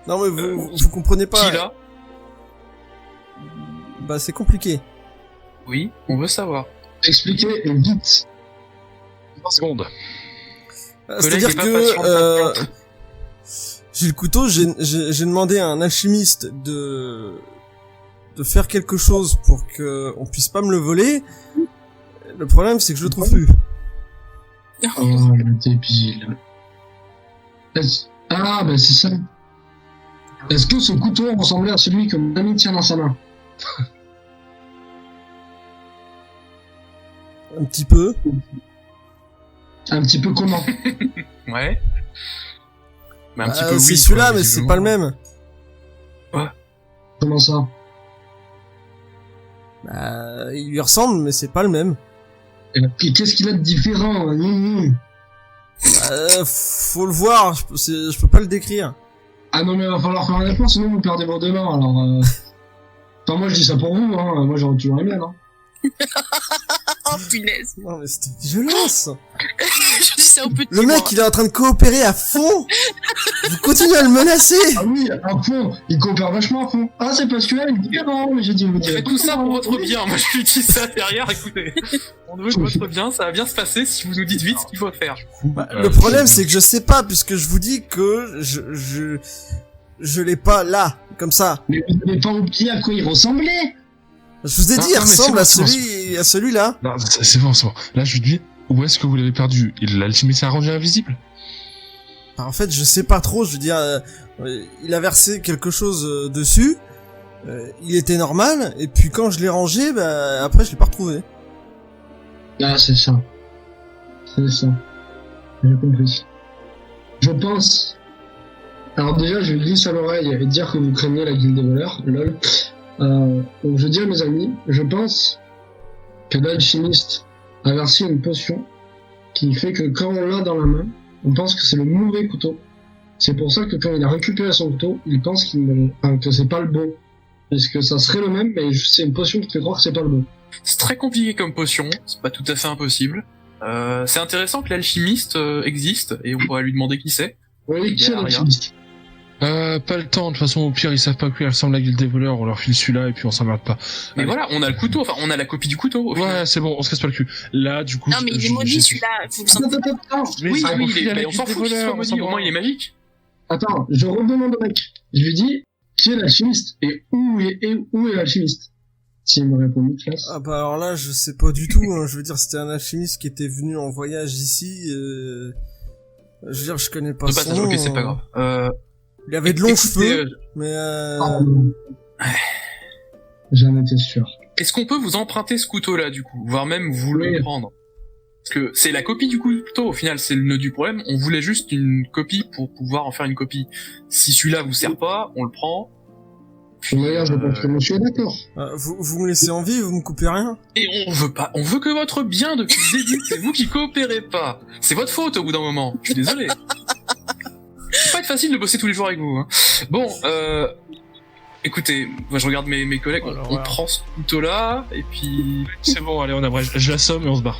Non mais vous comprenez pas. Qui là? Bah c'est compliqué. Oui, on veut savoir. Expliquez et vite. 20 secondes. C'est-à-dire est pas que patient. j'ai le couteau, j'ai demandé à un alchimiste de faire quelque chose pour que on puisse pas me le voler. Le problème, c'est que je le trouve plus. Oh, le débile. Ah, bah c'est ça. Est-ce que ce couteau ressemblait à celui que mon ami tient dans sa main? Un petit peu. Un petit peu comment? Ouais. Mais un petit peu C'est oui, celui-là, quoi, mais c'est pas le même. Comment ça? Il lui ressemble, mais c'est pas le même. Et qu'est-ce qu'il a de différent? Faut le voir, je peux pas le décrire. Ah non, mais il va falloir faire un effort, sinon vous perdez vos deux mains, alors... Enfin, moi je dis ça pour vous, hein. Moi j'aurais toujours les miennes, hein. Oh punaise. Non, mais c'était violence. Je dis ça au petit Le mec, il est en train de coopérer à fond. Vous continuez à le menacer. Ah oui, à fond, il coopère vachement à fond. Ah, c'est parce que là, il est différent, mais j'ai dit, vous On fait tout ça pour votre bien. Moi, je lui dis ça derrière. Écoutez, on veut votre bien. Ça va bien se passer si vous nous dites vite ce qu'il faut faire. Le problème, c'est que je sais pas, puisque je vous dis que je l'ai pas là, comme ça. Mais vous n'avez pas oublié à quoi il ressemblait. Je vous ai dit, il ressemble à celui-là. Non, c'est bon. Là, je lui dis, où est-ce que vous l'avez perdu? L'alchimiste s'est rendu invisible? En fait, je sais pas trop, je veux dire, il a versé quelque chose dessus, il était normal, et puis quand je l'ai rangé, après je l'ai pas retrouvé. Ah, c'est ça. C'est ça. J'ai compris. Je pense... Alors déjà, je vais glisser à l'oreille et dire que vous craignez la guilde des voleurs, lol. Donc je dis à mes amis, je pense que l'alchimiste a versé une potion qui fait que quand on l'a dans la main, on pense que c'est le mauvais couteau. C'est pour ça que quand il a récupéré son couteau, il pense que c'est pas le bon. Parce que ça serait le même, mais c'est une potion qui fait croire que c'est pas le bon. C'est très compliqué comme potion. C'est pas tout à fait impossible. C'est intéressant que l'alchimiste existe et on pourrait lui demander qui c'est. Oui, qui est l'alchimiste? Pas le temps, de toute façon, au pire, ils savent pas à quoi il ressemble la guilde des voleurs, on leur file celui-là et puis on s'emmerde pas. Mais voilà, on a le couteau, enfin, on a la copie du couteau. Ouais, c'est bon, on se casse pas le cul. Là, du coup. Non, mais il est maudit celui-là, faut le sentir. Mais Oui, ça, oui, il est on s'en fout qu'il soit maudit, au moins il est magique. Attends, je redemande au mec. Je lui dis, qui est l'alchimiste? Et où est l'alchimiste? S'il me répond classe. Ah bah alors là, je sais pas du tout, hein. Je veux dire, c'était un alchimiste qui était venu en voyage ici, je veux dire, je connais pas son nom. Ok, c'est pas grave. Il avait de longs cheveux, mais J'en étais sûr. Est-ce qu'on peut vous emprunter ce couteau-là, du coup, voire même vous le prendre? Parce que c'est la copie du couteau, au final, c'est le nœud du problème. On voulait juste une copie pour pouvoir en faire une copie. Si celui-là vous sert pas, on le prend. D'ailleurs, je pense que monsieur est d'accord. vous me laissez en vie, vous me coupez rien. Et on veut pas, on veut que votre bien depuis le début. C'est vous qui coopérez pas. C'est votre faute au bout d'un moment. Je suis désolé. C'est pas être facile de bosser tous les jours avec vous. Hein. Bon, écoutez, moi je regarde mes collègues, on prend ce couteau-là, et puis... C'est bon, allez, on abrège. Je l'assomme et on se barre.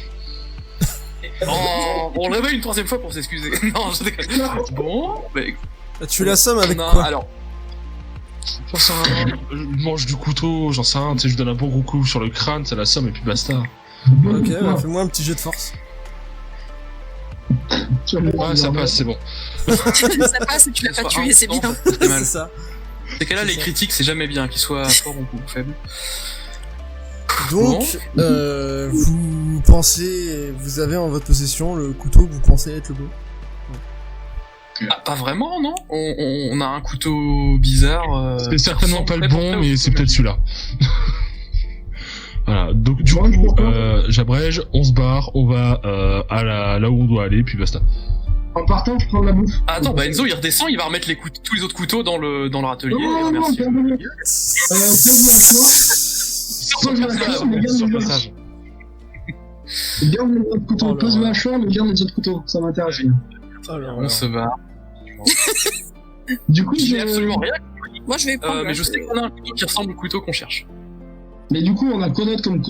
On le réveille une troisième fois pour s'excuser. Non, je déconne. Bon, mais... Tu l'assommes avec quoi? Alors... J'en sais rien, je mange du couteau, j'en sais rien, tu sais, je donne un bon gros coup sur le crâne, ça l'assomme et puis basta. Ok, fais-moi un petit jet de force. Ouais, ça passe, c'est bon. Ça passe et tu l'as pas tué, c'est bien. C'est ça. C'est qu'à là, les critiques, c'est jamais bien, qu'ils soient forts ou faibles. Donc, vous pensez, vous avez en votre possession le couteau que vous pensez être le bon? Ah, pas vraiment, non? On a un couteau bizarre. C'est certainement pas le bon, mais c'est peut-être celui-là. Voilà, donc du Ouais, coup, j'abrège, on se barre, on va là où on doit aller, puis basta. En partant, je prends la bouffe. Ah, attends, bah Enzo il redescend, il va remettre tous les autres couteaux dans leur atelier. Non, Merci. pose la chambre, mais garde les autres. Garde les autres couteaux. Pose la chambre, mais garde les autres couteaux. Ça m'intéresse. On se va. Du coup, J'ai absolument rien. Moi, je vais prendre. Mais je sais qu'on a un couteau qui ressemble au couteau qu'on cherche. Mais du coup, on a quoi d'autre comme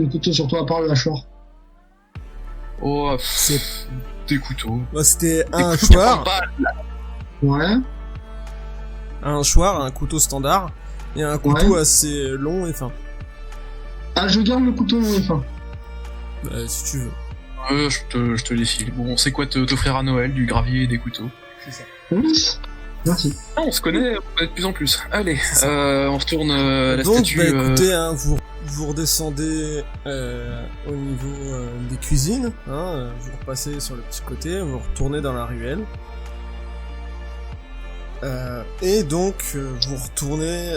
couteau sur toi à part le hachoir? Oh, C'est... des couteaux. Bah, c'était un Des couteaux hachoir, Ouais. un hachoir, un couteau standard, et un couteau assez long et fin. Ah, je garde le couteau long et fin. Bah, si tu veux. Je te les file. Bon, c'est quoi t'offrir à Noël? Du gravier et des couteaux. C'est ça. Oui. Merci. Ah, on se connaît de plus en plus. Allez, on retourne la Donc, statue. écoutez, hein, vous redescendez au niveau des cuisines, hein, vous repassez sur le petit côté, vous retournez dans la ruelle. Et donc, vous retournez,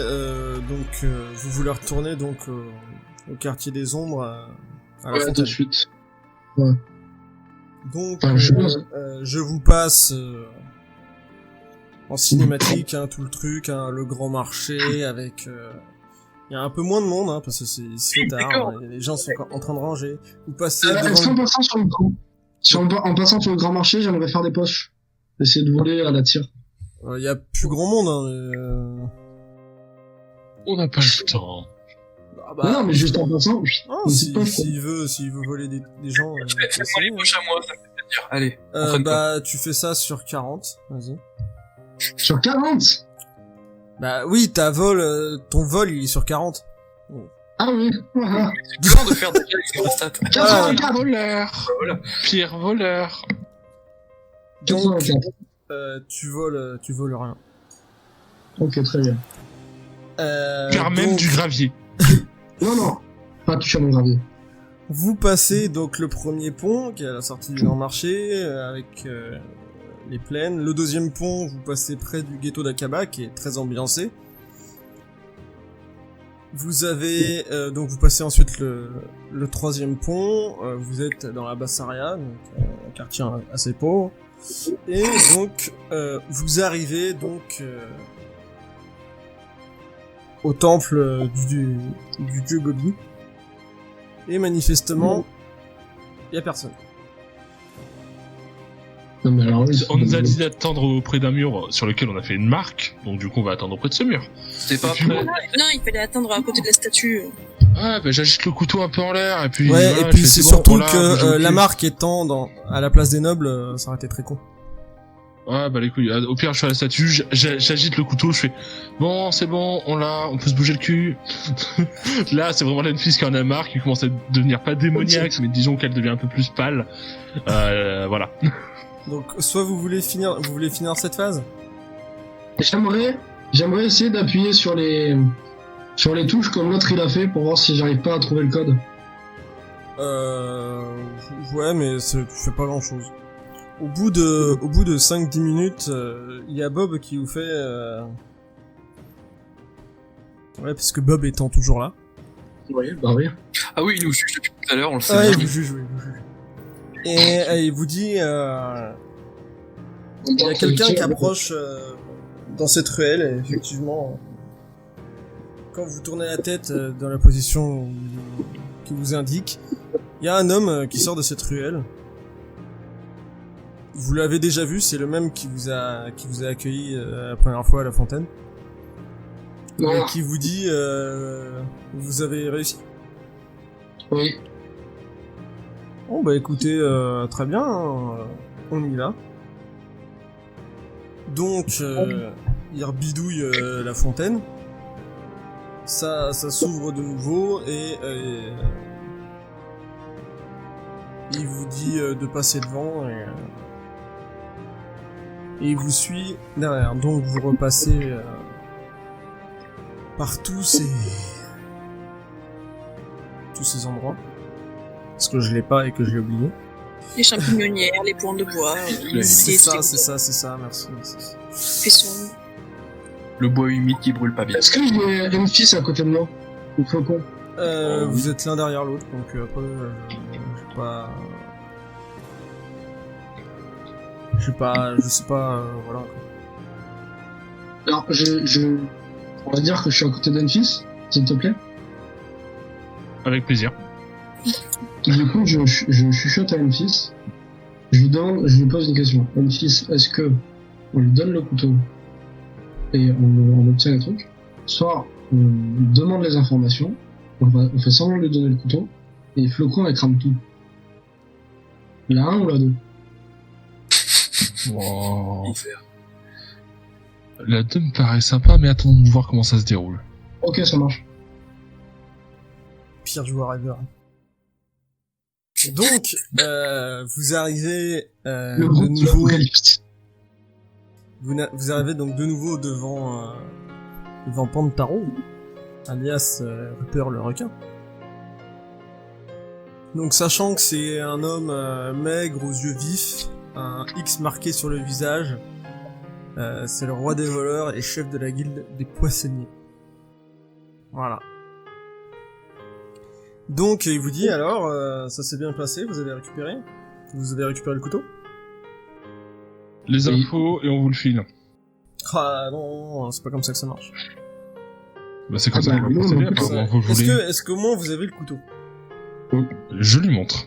vous voulez retourner donc au quartier des ombres à la Ouais, tout fontaine. de suite. Donc, Enfin, je pense. je vous passe en cinématique tout le truc, le grand marché avec. Il y a un peu moins de monde parce que c'est tard, d'accord. les gens sont en train de ranger. Vous passez Est-ce qu'en devant. passant sur le coup, en passant sur le grand marché, j'aimerais faire des poches. Essayer de voler à la tire. Il y a plus grand monde. Mais, On n'a pas le temps. bah, Non, mais juste en passant. oh, mais c'est pas faux. s'il veut voler des gens. Fais-moi les poches à moi, ça me fait plaisir. Allez, entraîne-toi. Bah, tu fais ça sur 40. Vas-y. Sur 40. Bah oui, ton vol il est sur 40. Ah oui. Voilà. C'est dur de faire déjà avec ces stats. 84. Voleur. Voilà. Pire voleur. Donc, 84. tu voles rien. Ok, très bien. Car même donc, du gravier. Non. Pas toucher à mon gravier. vous passez donc le premier pont qui est à la sortie du grand marché avec les plaines. Le deuxième pont, vous passez près du ghetto d'Akaba qui est très ambiancé. Vous avez donc vous passez ensuite le troisième pont. Vous êtes dans la Bassaria, donc un quartier assez pauvre. Et donc vous arrivez donc au temple du dieu Gobi. Et manifestement, y a personne. Non, mais alors, oui, On nous a dit d'attendre auprès d'un mur sur lequel on a fait une marque, donc du coup on va attendre auprès de ce mur. C'était pas Et puis, prêt. Non, il fallait attendre à côté de la statue. Ouais, bah j'agite le couteau un peu en l'air et puis. Ouais, voilà, et puis je fais, c'est bon, surtout on l'a, bougez que le la cul. marque étant à la place des nobles, ça aurait été très con. Ouais, bah les couilles. Au pire, je suis à la statue, j'agite le couteau, je fais bon, c'est bon, on l'a, on peut se bouger le cul. Là, c'est vraiment l'Enfis qui en a marre, qui commence à devenir pas démoniaque, mais disons qu'elle devient un peu plus pâle. Voilà. Donc, soit vous voulez finir cette phase. J'aimerais essayer d'appuyer sur les touches comme l'autre il a fait pour voir si j'arrive pas à trouver le code. Ouais, mais tu fais pas grand chose. Au bout de 5-10 minutes, il y a Bob qui vous fait... Ouais, parce que Bob étant toujours là. Oui, bah oui. Ah oui, il nous juge depuis tout à l'heure, on le sait. Ah, bien. il vous juge, oui, il vous juge. Et il vous dit... Il y a quelqu'un qui approche dans cette ruelle, et effectivement... Quand vous tournez la tête dans la position qui vous indique, il y a un homme qui sort de cette ruelle. Vous l'avez déjà vu, c'est le même qui vous a accueilli la première fois à la fontaine. Non. Et qui vous dit vous avez réussi. Oui. Bon bah écoutez, très bien, on y va. Donc il bidouille la fontaine. Ça s'ouvre de nouveau et il vous dit de passer devant et il vous suit derrière. Donc vous repassez par tous ces endroits. Parce que je l'ai pas et que je l'ai oublié. Les champignonnières, les points de bois, les C'est ça, merci. faisons. Le bois humide qui brûle pas bien. Est-ce que j'ai une fille à côté de moi? Ou flocon? Vous êtes l'un derrière l'autre, donc après, je sais pas, voilà. Alors, on va dire que je suis à côté d'Enfis, s'il te plaît. Avec plaisir. Du coup, je chuchote à Enfis. Je lui pose une question. Enfis, est-ce que on lui donne le couteau et on obtient les trucs, soit on demande les informations, on fait semblant de lui donner le couteau, et Flocon elle crame tout. La 1 ou la 2? Wow. Enfer. La 2 me paraît sympa, mais attendons de voir comment ça se déroule. Ok, ça marche. Pire joueur ever. Donc, vous arrivez Le de groupe nouveau. Apocalypse. Vous arrivez donc de nouveau devant Pantaro, alias Rupert le requin. Donc sachant que c'est un homme maigre aux yeux vifs, un X marqué sur le visage, c'est le roi des voleurs et chef de la guilde des poissonniers. Voilà. Donc il vous dit alors, ça s'est bien passé, vous avez récupéré le couteau? Les infos et on vous le file. Ah non, c'est pas comme ça que ça marche. Bah c'est comme ça qu'on va procéder, apparemment vous voulez. Est-ce qu'au moins vous avez le couteau? Je lui montre.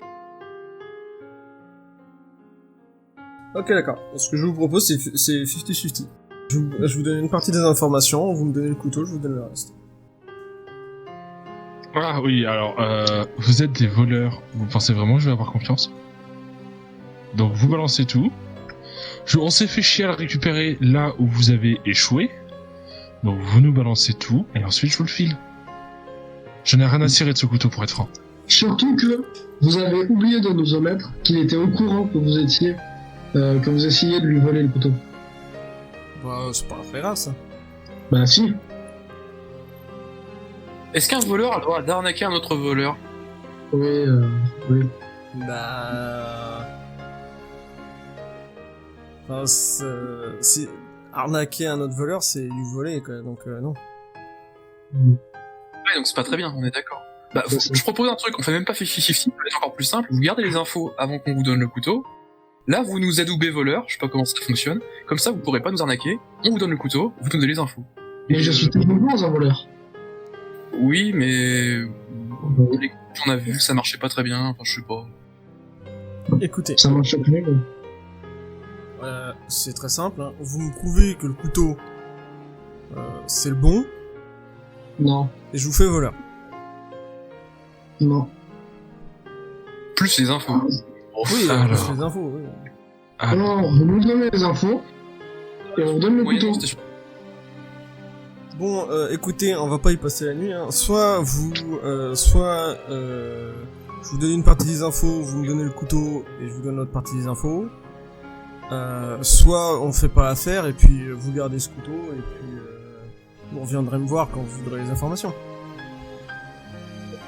Ok, d'accord. Ce que je vous propose, c'est 50-50. Je vous donne une partie des informations, vous me donnez le couteau, je vous donne le reste. Ah oui, alors, vous êtes des voleurs. Vous pensez vraiment que je vais avoir confiance? Donc vous balancez tout. On s'est fait chier à le récupérer là où vous avez échoué. Donc vous nous balancez tout, et ensuite je vous le file. Je n'ai rien à cirer de ce couteau pour être franc. Surtout que vous avez oublié de nous omettre qu'il était au courant que vous essayiez de lui voler le couteau. Bah, c'est pas très grave ça. Bah si. Est-ce qu'un voleur a le droit d'arnaquer un autre voleur? Oui. Bah... Enfin, si arnaquer un autre voleur, c'est lui voler, quoi, donc non. Ouais, donc c'est pas très bien, on est d'accord. Bah, je propose un truc, on fait même pas 50-50, c'est encore plus simple, vous gardez les infos avant qu'on vous donne le couteau. Là, vous nous adoubez voleur, je sais pas comment ça fonctionne. Comme ça, vous pourrez pas nous arnaquer, on vous donne le couteau, vous nous donnez les infos. Mais je suis techniquement un voleur. Oui, mais... les coups qu'on a vu, ça marchait pas très bien, enfin je sais pas. Écoutez, Ça marche plus. c'est très simple, hein. Vous me prouvez que le couteau, c'est le bon, Non. et je vous fais voleur. Non. Plus les infos. Oui, alors. c'est les infos, oui. Alors, vous nous donnez les infos, et on vous donne le Oui, couteau. non, c'était sûr. Bon, écoutez, on va pas y passer la nuit, hein. Soit je vous donne une partie des infos, vous me donnez le couteau, et je vous donne l'autre partie des infos. Soit on fait pas affaire, et puis vous gardez ce couteau, et puis vous reviendrez me voir quand vous voudrez les informations.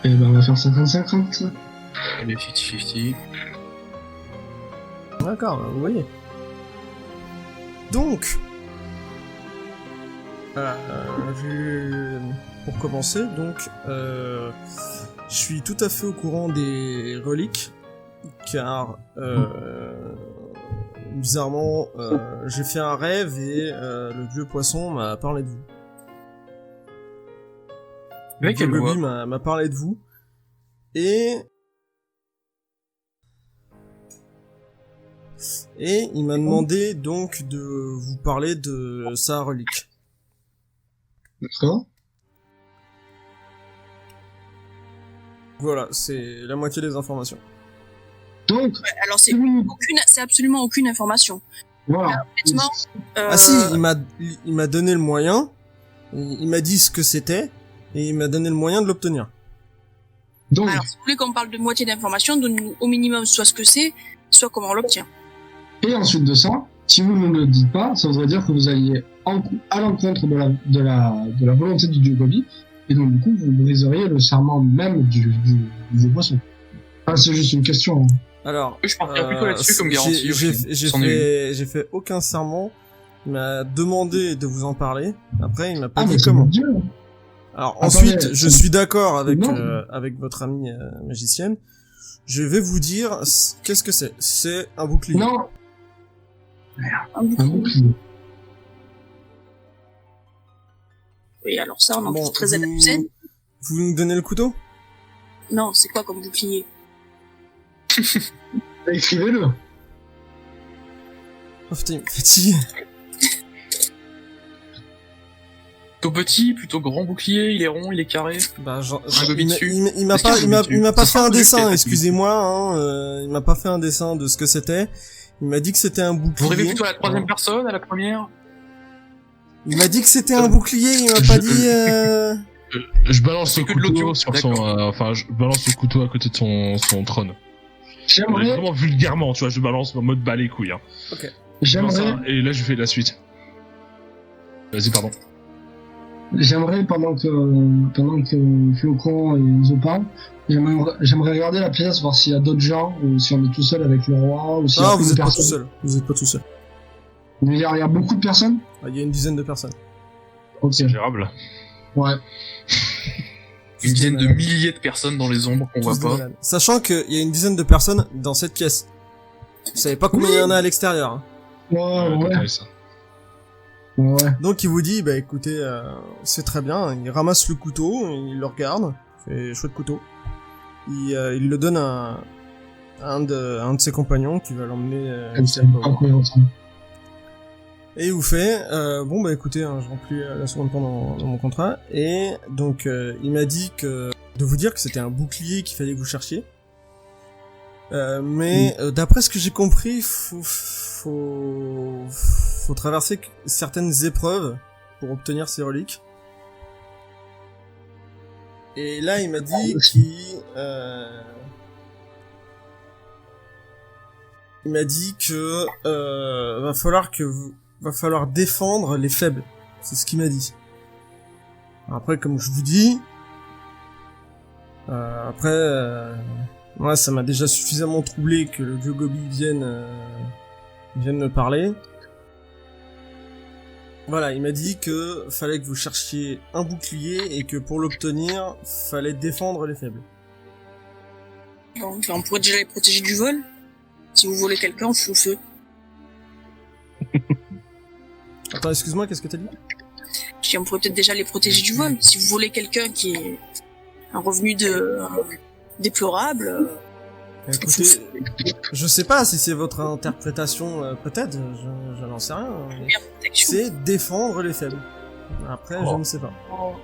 Et ben on va faire 50-50. Allez, 50-50. D'accord, vous voyez. Donc, pour commencer, donc, je suis tout à fait au courant des reliques, car bizarrement, j'ai fait un rêve et le dieu poisson m'a parlé de vous. Mais quelle voix? Gobi m'a parlé de vous et il m'a demandé donc de vous parler de sa relique. D'accord. Voilà, c'est la moitié des informations. Donc, Ouais, alors c'est oui, absolument aucune information. voilà. Honnêtement, Ah si, il m'a donné le moyen, il m'a dit ce que c'était et il m'a donné le moyen de l'obtenir. Donc, alors si vous voulez qu'on parle de moitié d'information, donnez-nous au minimum soit ce que c'est, soit comment on l'obtient. et ensuite de ça, si vous ne le dites pas, ça voudrait dire que vous alliez à l'encontre de la volonté du dieu Gobi, et donc du coup, vous briseriez le serment même du dieu poisson. Enfin, c'est juste une question. Hein. Alors, Oui, je partirais plutôt là-dessus comme garantie. j'ai fait aucun serment. Il m'a demandé de vous en parler. Après, il m'a pas Ah, dit mais c'est comment. mon dieu. Alors Attendez, ensuite, je suis d'accord Non. avec votre amie magicienne. Je vais vous dire qu'est-ce que c'est. C'est un bouclier. Non, Un un bouclier. bouclier. Oui, alors ça, on en Bon, trouve très à la scène. vous nous donnez le couteau? Non, c'est quoi comme bouclier? Écrivez-le. Oh putain, il me fatigue. Plutôt petit, plutôt grand bouclier, il est rond, il est carré. Bah, Un gobi dessus. il m'a Est-ce qu'il y a pas, un gobi il m'a pas dessus? fait un Ça sera dessin, un excusez-moi, hein, il m'a pas fait un dessin de ce que c'était. Il m'a dit que c'était un Vous rêvez bouclier. plutôt à la troisième personne, à la première? Il m'a dit que c'était un bouclier, il m'a pas dit, Je balance C'est le que de l'audio, couteau sur son, d'accord. je balance le couteau à côté de son trône. J'aimerais, Vraiment vulgairement, tu vois, je balance en mode bas les couilles. Hein. j'aimerais, Et là, je fais la suite. Vas-y, pardon. J'aimerais, pendant que Flocon et Zo parlent, j'aimerais regarder la pièce, voir s'il y a d'autres gens, ou si on est tout seul avec le roi, ou s'il y a Ah, plus vous de êtes pas tout personnes. seul. Vous êtes pas tout seul. Mais il y a beaucoup de personnes? Ah, il y a une dizaine de personnes. Ok. C'est gérable. Ouais. Une dizaine de milliers de personnes dans les ombres qu'on voit Tous des pas. malades. Sachant qu'il y a une dizaine de personnes dans cette pièce. Vous savez pas combien il y en a à l'extérieur. Hein. Ouais. Total, ça. Ouais. Donc il vous dit, bah écoutez, c'est très bien. Il ramasse le couteau, il le regarde, c'est chouette couteau. Il le donne à un de ses compagnons qui va l'emmener. Comme ça, pas cohérent. Et il vous fait, bon bah écoutez, hein, je remplis la seconde part dans mon contrat. Et donc il m'a dit de vous dire que c'était un bouclier qu'il fallait que vous cherchiez. Mais d'après ce que j'ai compris, faut traverser certaines épreuves pour obtenir ces reliques. Et là, il m'a dit il m'a dit que va falloir défendre les faibles. C'est ce qu'il m'a dit. Après, comme je vous dis, moi, ça m'a déjà suffisamment troublé que le vieux Gobi vienne me parler. Voilà, il m'a dit que fallait que vous cherchiez un bouclier et que pour l'obtenir, fallait défendre les faibles. Bon, on pourrait déjà les protéger du vol. Si vous volez quelqu'un, on fout le feu. Attends, excuse-moi, qu'est-ce que t'as dit? Je dis, on pourrait peut-être déjà les protéger du vol. Si vous volez quelqu'un qui est un revenu déplorable. Écoutez, je sais pas si c'est votre interprétation, peut-être, je n'en sais rien. C'est défendre les faibles. Après, je ne sais pas. Dans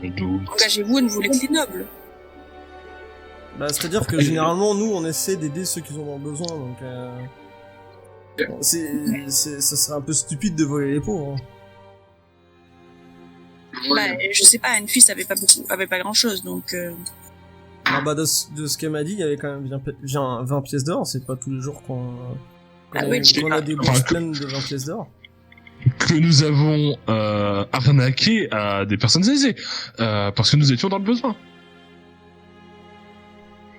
le dos. Engagez-vous à ne voler que les nobles. Bah, c'est-à-dire que généralement, nous, on essaie d'aider ceux qui en ont besoin, donc ça serait un peu stupide de voler les pauvres. Hein. Bah, je sais pas, une fille avait pas grand-chose, donc. Ah bah de ce qu'elle m'a dit, il y avait quand même bien 20 pièces d'or, c'est pas tous les jours qu'on a des bourses pleines de 20 pièces d'or. Que nous avons arnaqué à des personnes aisées, parce que nous étions dans le besoin.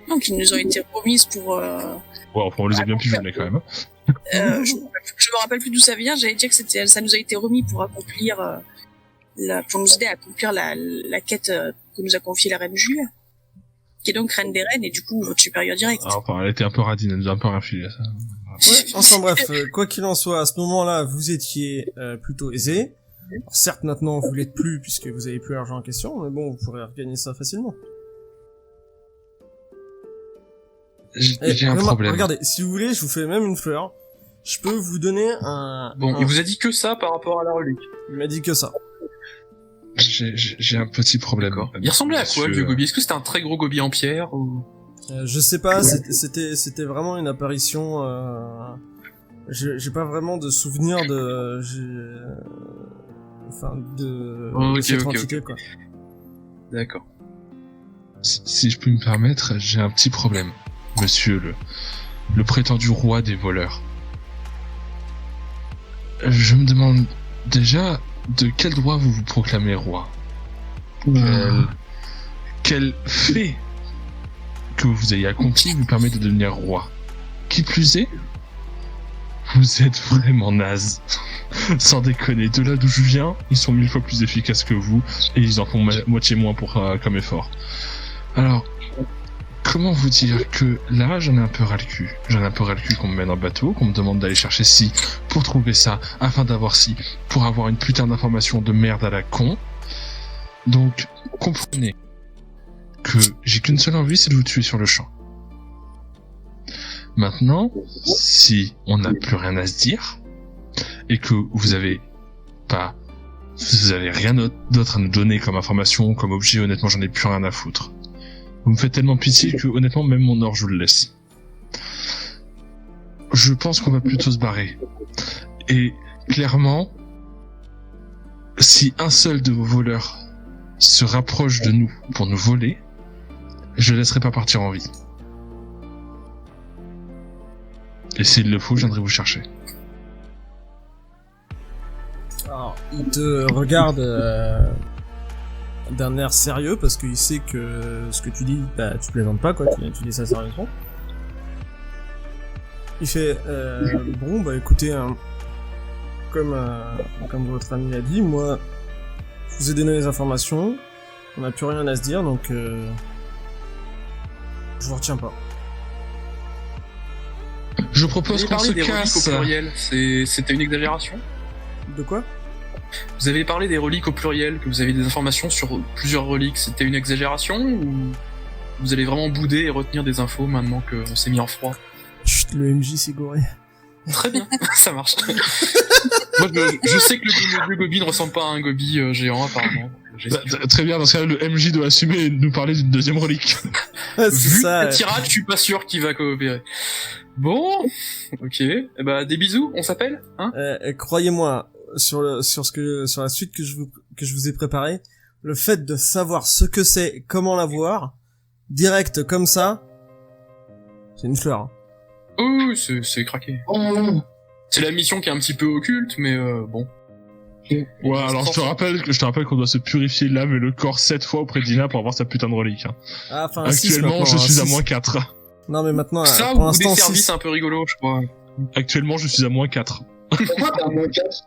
Donc, ils nous ont été remises pour. Ouais, enfin, on les a bien pigés, mais quand même. Je me rappelle plus d'où ça vient. J'allais dire que ça nous a été remis pour accomplir, pour nous aider à accomplir la quête que nous a confiée la reine Jules, qui est donc reine des reines et du coup votre supérieur direct. Ah, enfin, elle était un peu radine, elle nous a un peu infilé ça. Ouais, enfin bref, quoi qu'il en soit, à ce moment-là, vous étiez plutôt aisé. Alors, certes, maintenant, vous l'êtes plus puisque vous avez plus l'argent en question, mais bon, vous pourrez regagner ça facilement. J'ai un problème. Regardez, si vous voulez, je vous fais même une fleur. Je peux vous donner un... Bon, il vous a dit que ça par rapport à la relique. Il m'a dit que ça. J'ai un petit problème. D'accord. Il ressemblait à quoi, le vieux gobi? Est-ce que c'était un très gros gobi en pierre ou... Je sais pas, c'était vraiment une apparition... J'ai pas vraiment de souvenir de... de cette entité, quoi. D'accord. Si je peux me permettre, j'ai un petit problème. Monsieur le prétendu roi des voleurs. Je me demande déjà de quel droit vous vous proclamez roi. Quel fait que vous ayez accompli vous permet de devenir roi. Qui plus est, vous êtes vraiment naze. Sans déconner, de là d'où je viens, ils sont 1000 fois plus efficaces que vous et ils en font moitié moins comme effort. Alors, comment vous dire que là, j'en ai un peu ras le cul. J'en ai un peu ras le cul qu'on me mène en bateau, qu'on me demande d'aller chercher ci pour trouver ça, afin d'avoir ci, pour avoir une putain d'information de merde à la con. Donc, comprenez que j'ai qu'une seule envie, c'est de vous tuer sur le champ. Maintenant, si on n'a plus rien à se dire, et que vous avez rien d'autre à nous donner comme information, comme objet, honnêtement, j'en ai plus rien à foutre. Vous me faites tellement pitié que, honnêtement, même mon or, je vous le laisse. Je pense qu'on va plutôt se barrer. Et, clairement, si un seul de vos voleurs se rapproche de nous pour nous voler, je le laisserai pas partir en vie. Et s'il le faut, je viendrai vous chercher. Alors, il te regarde d'un air sérieux parce qu'il sait que ce que tu dis, bah tu plaisantes pas quoi, tu dis ça sérieusement. Il fait bon bah écoutez, comme votre ami l'a dit, moi je vous ai donné les informations, on n'a plus rien à se dire donc je vous retiens pas. Je propose qu'on se des reliques au casse. pluriel, c'était une exagération? De quoi? Vous avez parlé des reliques au pluriel, que vous avez des informations sur plusieurs reliques, c'était une exagération ou vous allez vraiment bouder et retenir des infos maintenant qu'on s'est mis en froid? Chut, le MJ s'est goré. Très bien, ça marche. Moi, je sais que le gobi ne ressemble pas à un gobi géant, apparemment. Très bien, dans ce cas-là, le MJ doit assumer et nous parler d'une deuxième relique. C'est Vu ça. la tirade, je suis pas sûr qu'il va coopérer. Bon, ok. Eh bah, des bisous, on s'appelle, hein? Croyez-moi, sur la suite que je vous ai préparée, le fait de savoir ce que c'est, comment l'avoir, direct comme ça, c'est une fleur. Hein. Oh, c'est craqué. Oh, C'est la mission qui est un petit peu occulte, mais bon. Ouais, alors je te rappelle qu'on doit se purifier l'âme et le corps 7 fois auprès d'Ina pour avoir sa putain de relique. Hein. Ah, enfin, Actuellement, je suis à moins 4. Non, mais maintenant, Ça, pour ou des l'instant, services 6. un peu rigolos, je crois. Actuellement, je suis à moins 4. pourquoi t'as un moins 4?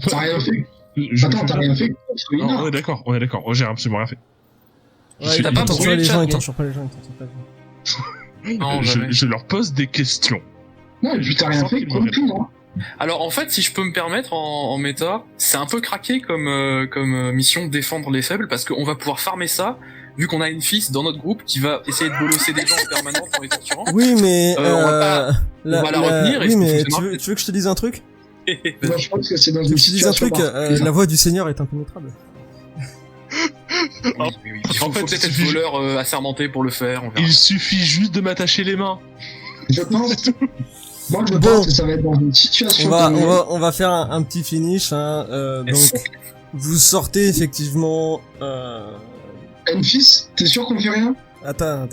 T'as rien fait. Je- Attends, t'as rien fait. Non, on est d'accord. Oh, j'ai absolument rien fait. Ouais, T'as il pas torture brûlé les le gens, chat, il non torture pas les gens, il torture pas les gens. Non, jamais. Je leur pose des questions. Non, et puis t'as rien fait, comme tout, hein. Alors en fait, si je peux me permettre en méta, c'est un peu craqué comme mission de défendre les faibles parce qu'on va pouvoir farmer ça vu qu'on a une fille dans notre groupe qui va essayer de bolosser des gens en permanence en les torturant. Oui, mais on va la retenir et oui, ça mais fonctionnera. tu veux que je te dise un truc? Moi, je pense que c'est dans Tu veux une que je te dise un situation truc? La voix du Seigneur est impénétrable. Oui. Il faut En fait, peut-être il être suffit- voleur assermenté pour le faire. On verra. Il suffit juste de m'attacher les mains. Je pense. Moi, je Bon. pense que ça va être dans une situation. On va faire un petit finish, hein, donc, vous sortez effectivement, Enfis, t'es sûr qu'on fait rien? attends.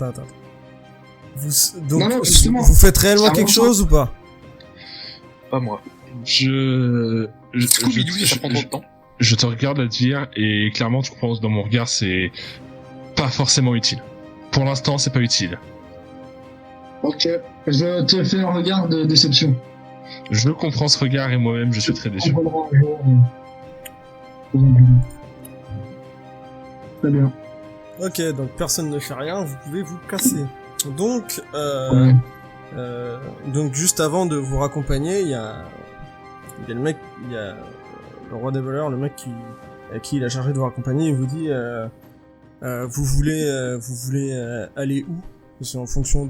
Donc, Non, justement. vous faites réellement Ça quelque avance. chose ou pas? Pas moi. Je Scooby-Doo, ça prend trop de temps. je te regarde à dire et clairement tu comprends dans mon regard c'est pas forcément utile. Pour l'instant c'est pas utile. Ok. Je te fais un regard de déception. Je comprends ce regard et moi-même je suis très déçu. On reviendra un jour, Très bien. Ok, donc personne ne fait rien, vous pouvez vous casser. Donc, Ouais. donc juste avant de vous raccompagner, il y a le mec, il y a le roi des voleurs, le mec à qui il a chargé de vous raccompagner, il vous dit, vous voulez aller où? C'est en fonction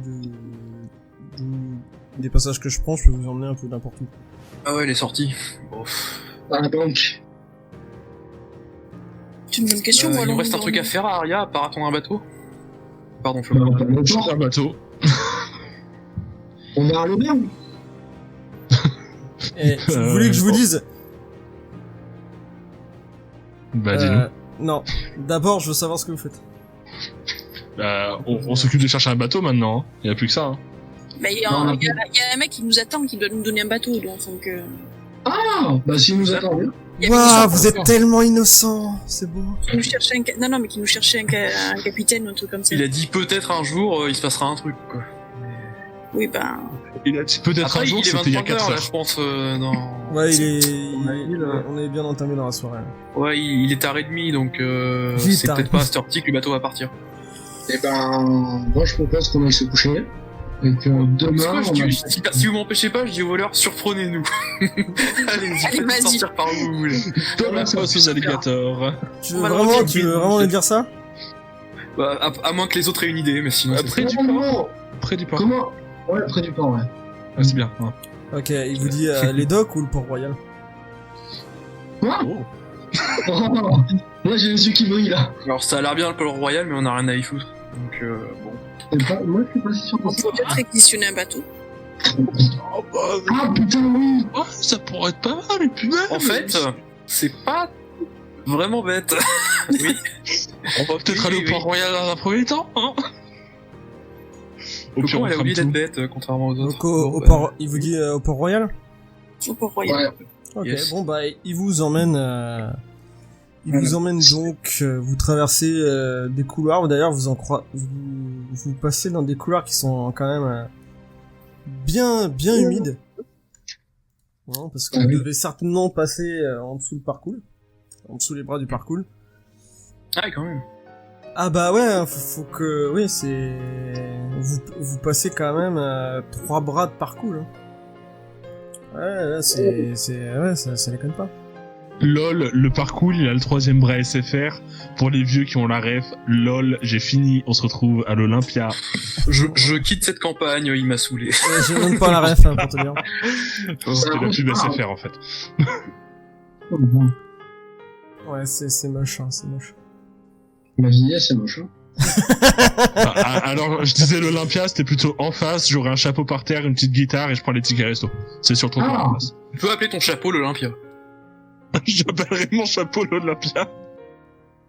des passages que je prends, je peux vous emmener un peu n'importe où. Ah ouais, elle est sortie. Bon. À la banque. C'est une bonne question. Il moi, nous alors, reste un truc à faire à Aria, à part attendre un bateau. Pardon, On Flo. va pas le Je temps. suis un bateau. On va à l'auberge. Et vous voulez que je vous dise? Bah dis-nous. Non. D'abord, je veux savoir ce que vous faites. On s'occupe de chercher un bateau maintenant. Hein. Il y a plus que ça. Hein. Bah, il y a un mec qui nous attend, qui doit nous donner un bateau, donc. Ah, bah s'il nous attend, oui. Il y avait Waouh, des vous êtes tellement innocent, c'est beau. qui nous cherchait non, mais qui nous cherchait un capitaine ou un truc comme ça. Il a dit peut-être un jour il se passera un truc quoi. Oui, ben. Il a dit peut-être Après un jour, il est c'était il y a 23 4 heures là heures. je pense dans... Ouais, On on est bien entamé dans la soirée. Ouais il est tard et demi donc Vite, c'est tard. peut-être pas à cette heure-ci que le bateau va partir. Eh ben, moi je propose qu'on aille se coucher. Et que C'est demain, quoi, on a... si vous m'empêchez pas, je dis aux voleurs, surprenez-nous. Allez-y, Allez, faites-nous vas-y. sortir par où vous voulez. Comme la fosse aux alligators. Tu veux On va le vraiment, refaire. tu veux vraiment lui dire ça? Bah, à moins que les autres aient une idée, mais sinon c'est Près du Non, port. non, Près du port. comment? Ouais, près du port, ouais. Ah, c'est bien. Hein. Ok, il vous dit les docks ou le port royal? Quoi? Oh. Oh, moi j'ai les yeux qui brillent là. Alors ça a l'air bien le Pôle Royal, mais on a rien à y foutre. Donc bon. Moi je suis pas si sûr de On ça. peut peut-être réquisitionner un bateau. Oh, bah, Ah putain, oui! oh, ça pourrait être pas mal, et puis même. En fait, c'est pas vraiment bête. Oui. on va peut-être oui, aller oui, au port royal dans un premier temps, hein. Au pire, Pourquoi on elle a crame oublié tout. d'être bête, contrairement aux autres. Donc au Bon, port, il vous dit au port royal? Au port royal. Ouais. Ok, Yes. bon bah il vous emmène donc, vous traversez des couloirs. D'ailleurs vous passez dans des couloirs qui sont quand même bien humides. Non, parce que Ah vous oui. devez certainement passer en dessous le parcours, en dessous les bras du parcours. Ah, quand même. Ah bah ouais, hein, faut que oui c'est vous passez quand même 3 bras de parcours. Hein. Ouais, là c'est ouais ça déconne pas. LOL, le parcours, il a le 3e bras SFR. Pour les vieux qui ont la ref, LOL, j'ai fini, on se retrouve à l'Olympia. Je quitte cette campagne, il m'a saoulé. J'ai même pas la ref hein, pour te dire. C'était la pub SFR en fait. Oh, bon. Ouais c'est moche hein, c'est moche. La vieillesse, c'est moche. Hein. Alors, je disais l'Olympia, c'était plutôt en face, j'aurais un chapeau par terre, une petite guitare et je prends les tickets resto. C'est sur le trottoir Ah. en face. Tu peux appeler ton chapeau l'Olympia. J'appellerais mon chapeau l'Olympia.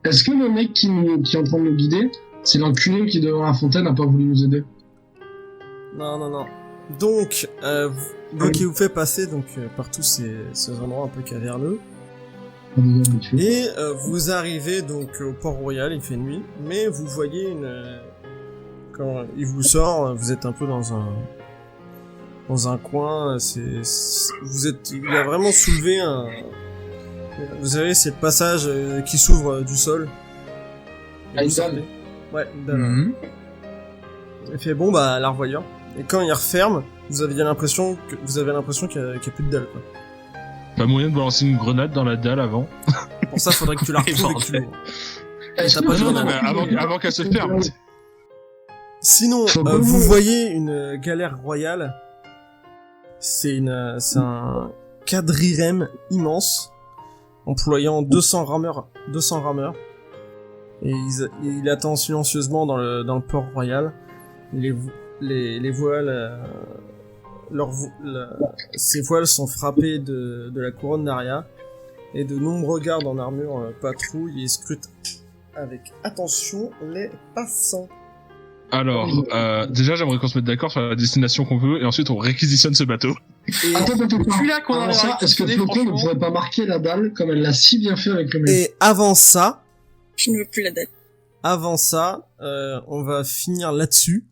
Est-ce que le mec qui est en train de nous guider, c'est l'enculé qui devant la fontaine n'a pas voulu nous aider? Non. Donc il vous fait passer donc par tous ces endroits un peu caverneux. Et vous arrivez donc au Port-Royal, il fait nuit, mais vous voyez quand il vous sort, vous êtes un peu dans un coin, il a vraiment soulevé vous savez, c'est le passage qui s'ouvre du sol. Et Ah, vous une dalle. sortez. Ouais, une dalle. Mhm. Il fait bon bah la revoyure. Et quand il referme, vous avez l'impression qu'il y a plus de dalle quoi. Pas moyen de balancer une grenade dans la dalle avant. Pour ça, faudrait que tu la retrouves et que tu l'ouvres. Est-ce T'as que pas de Non, grenade. mais avant qu'elle se ferme. Sinon, Faut pas vous vous- voyez une galère royale. C'est un quadrirème immense, employant 200 rameurs. Et il attend silencieusement dans le port royal. Les voiles, ces voiles sont frappées de la couronne d'Aria. Et de nombreux gardes en armure patrouillent et scrutent avec attention les passants. Alors, déjà, j'aimerais qu'on se mette d'accord sur la destination qu'on veut et ensuite on réquisitionne ce bateau. Et, Attends. Celui-là qu'on a Avant ça, est-ce que réquisitionné, Flocon ne franchement. pourrait pas marquer la dalle comme elle l'a si bien fait avec le mec? et avant ça, Je ne veux plus la dette. on va finir là-dessus.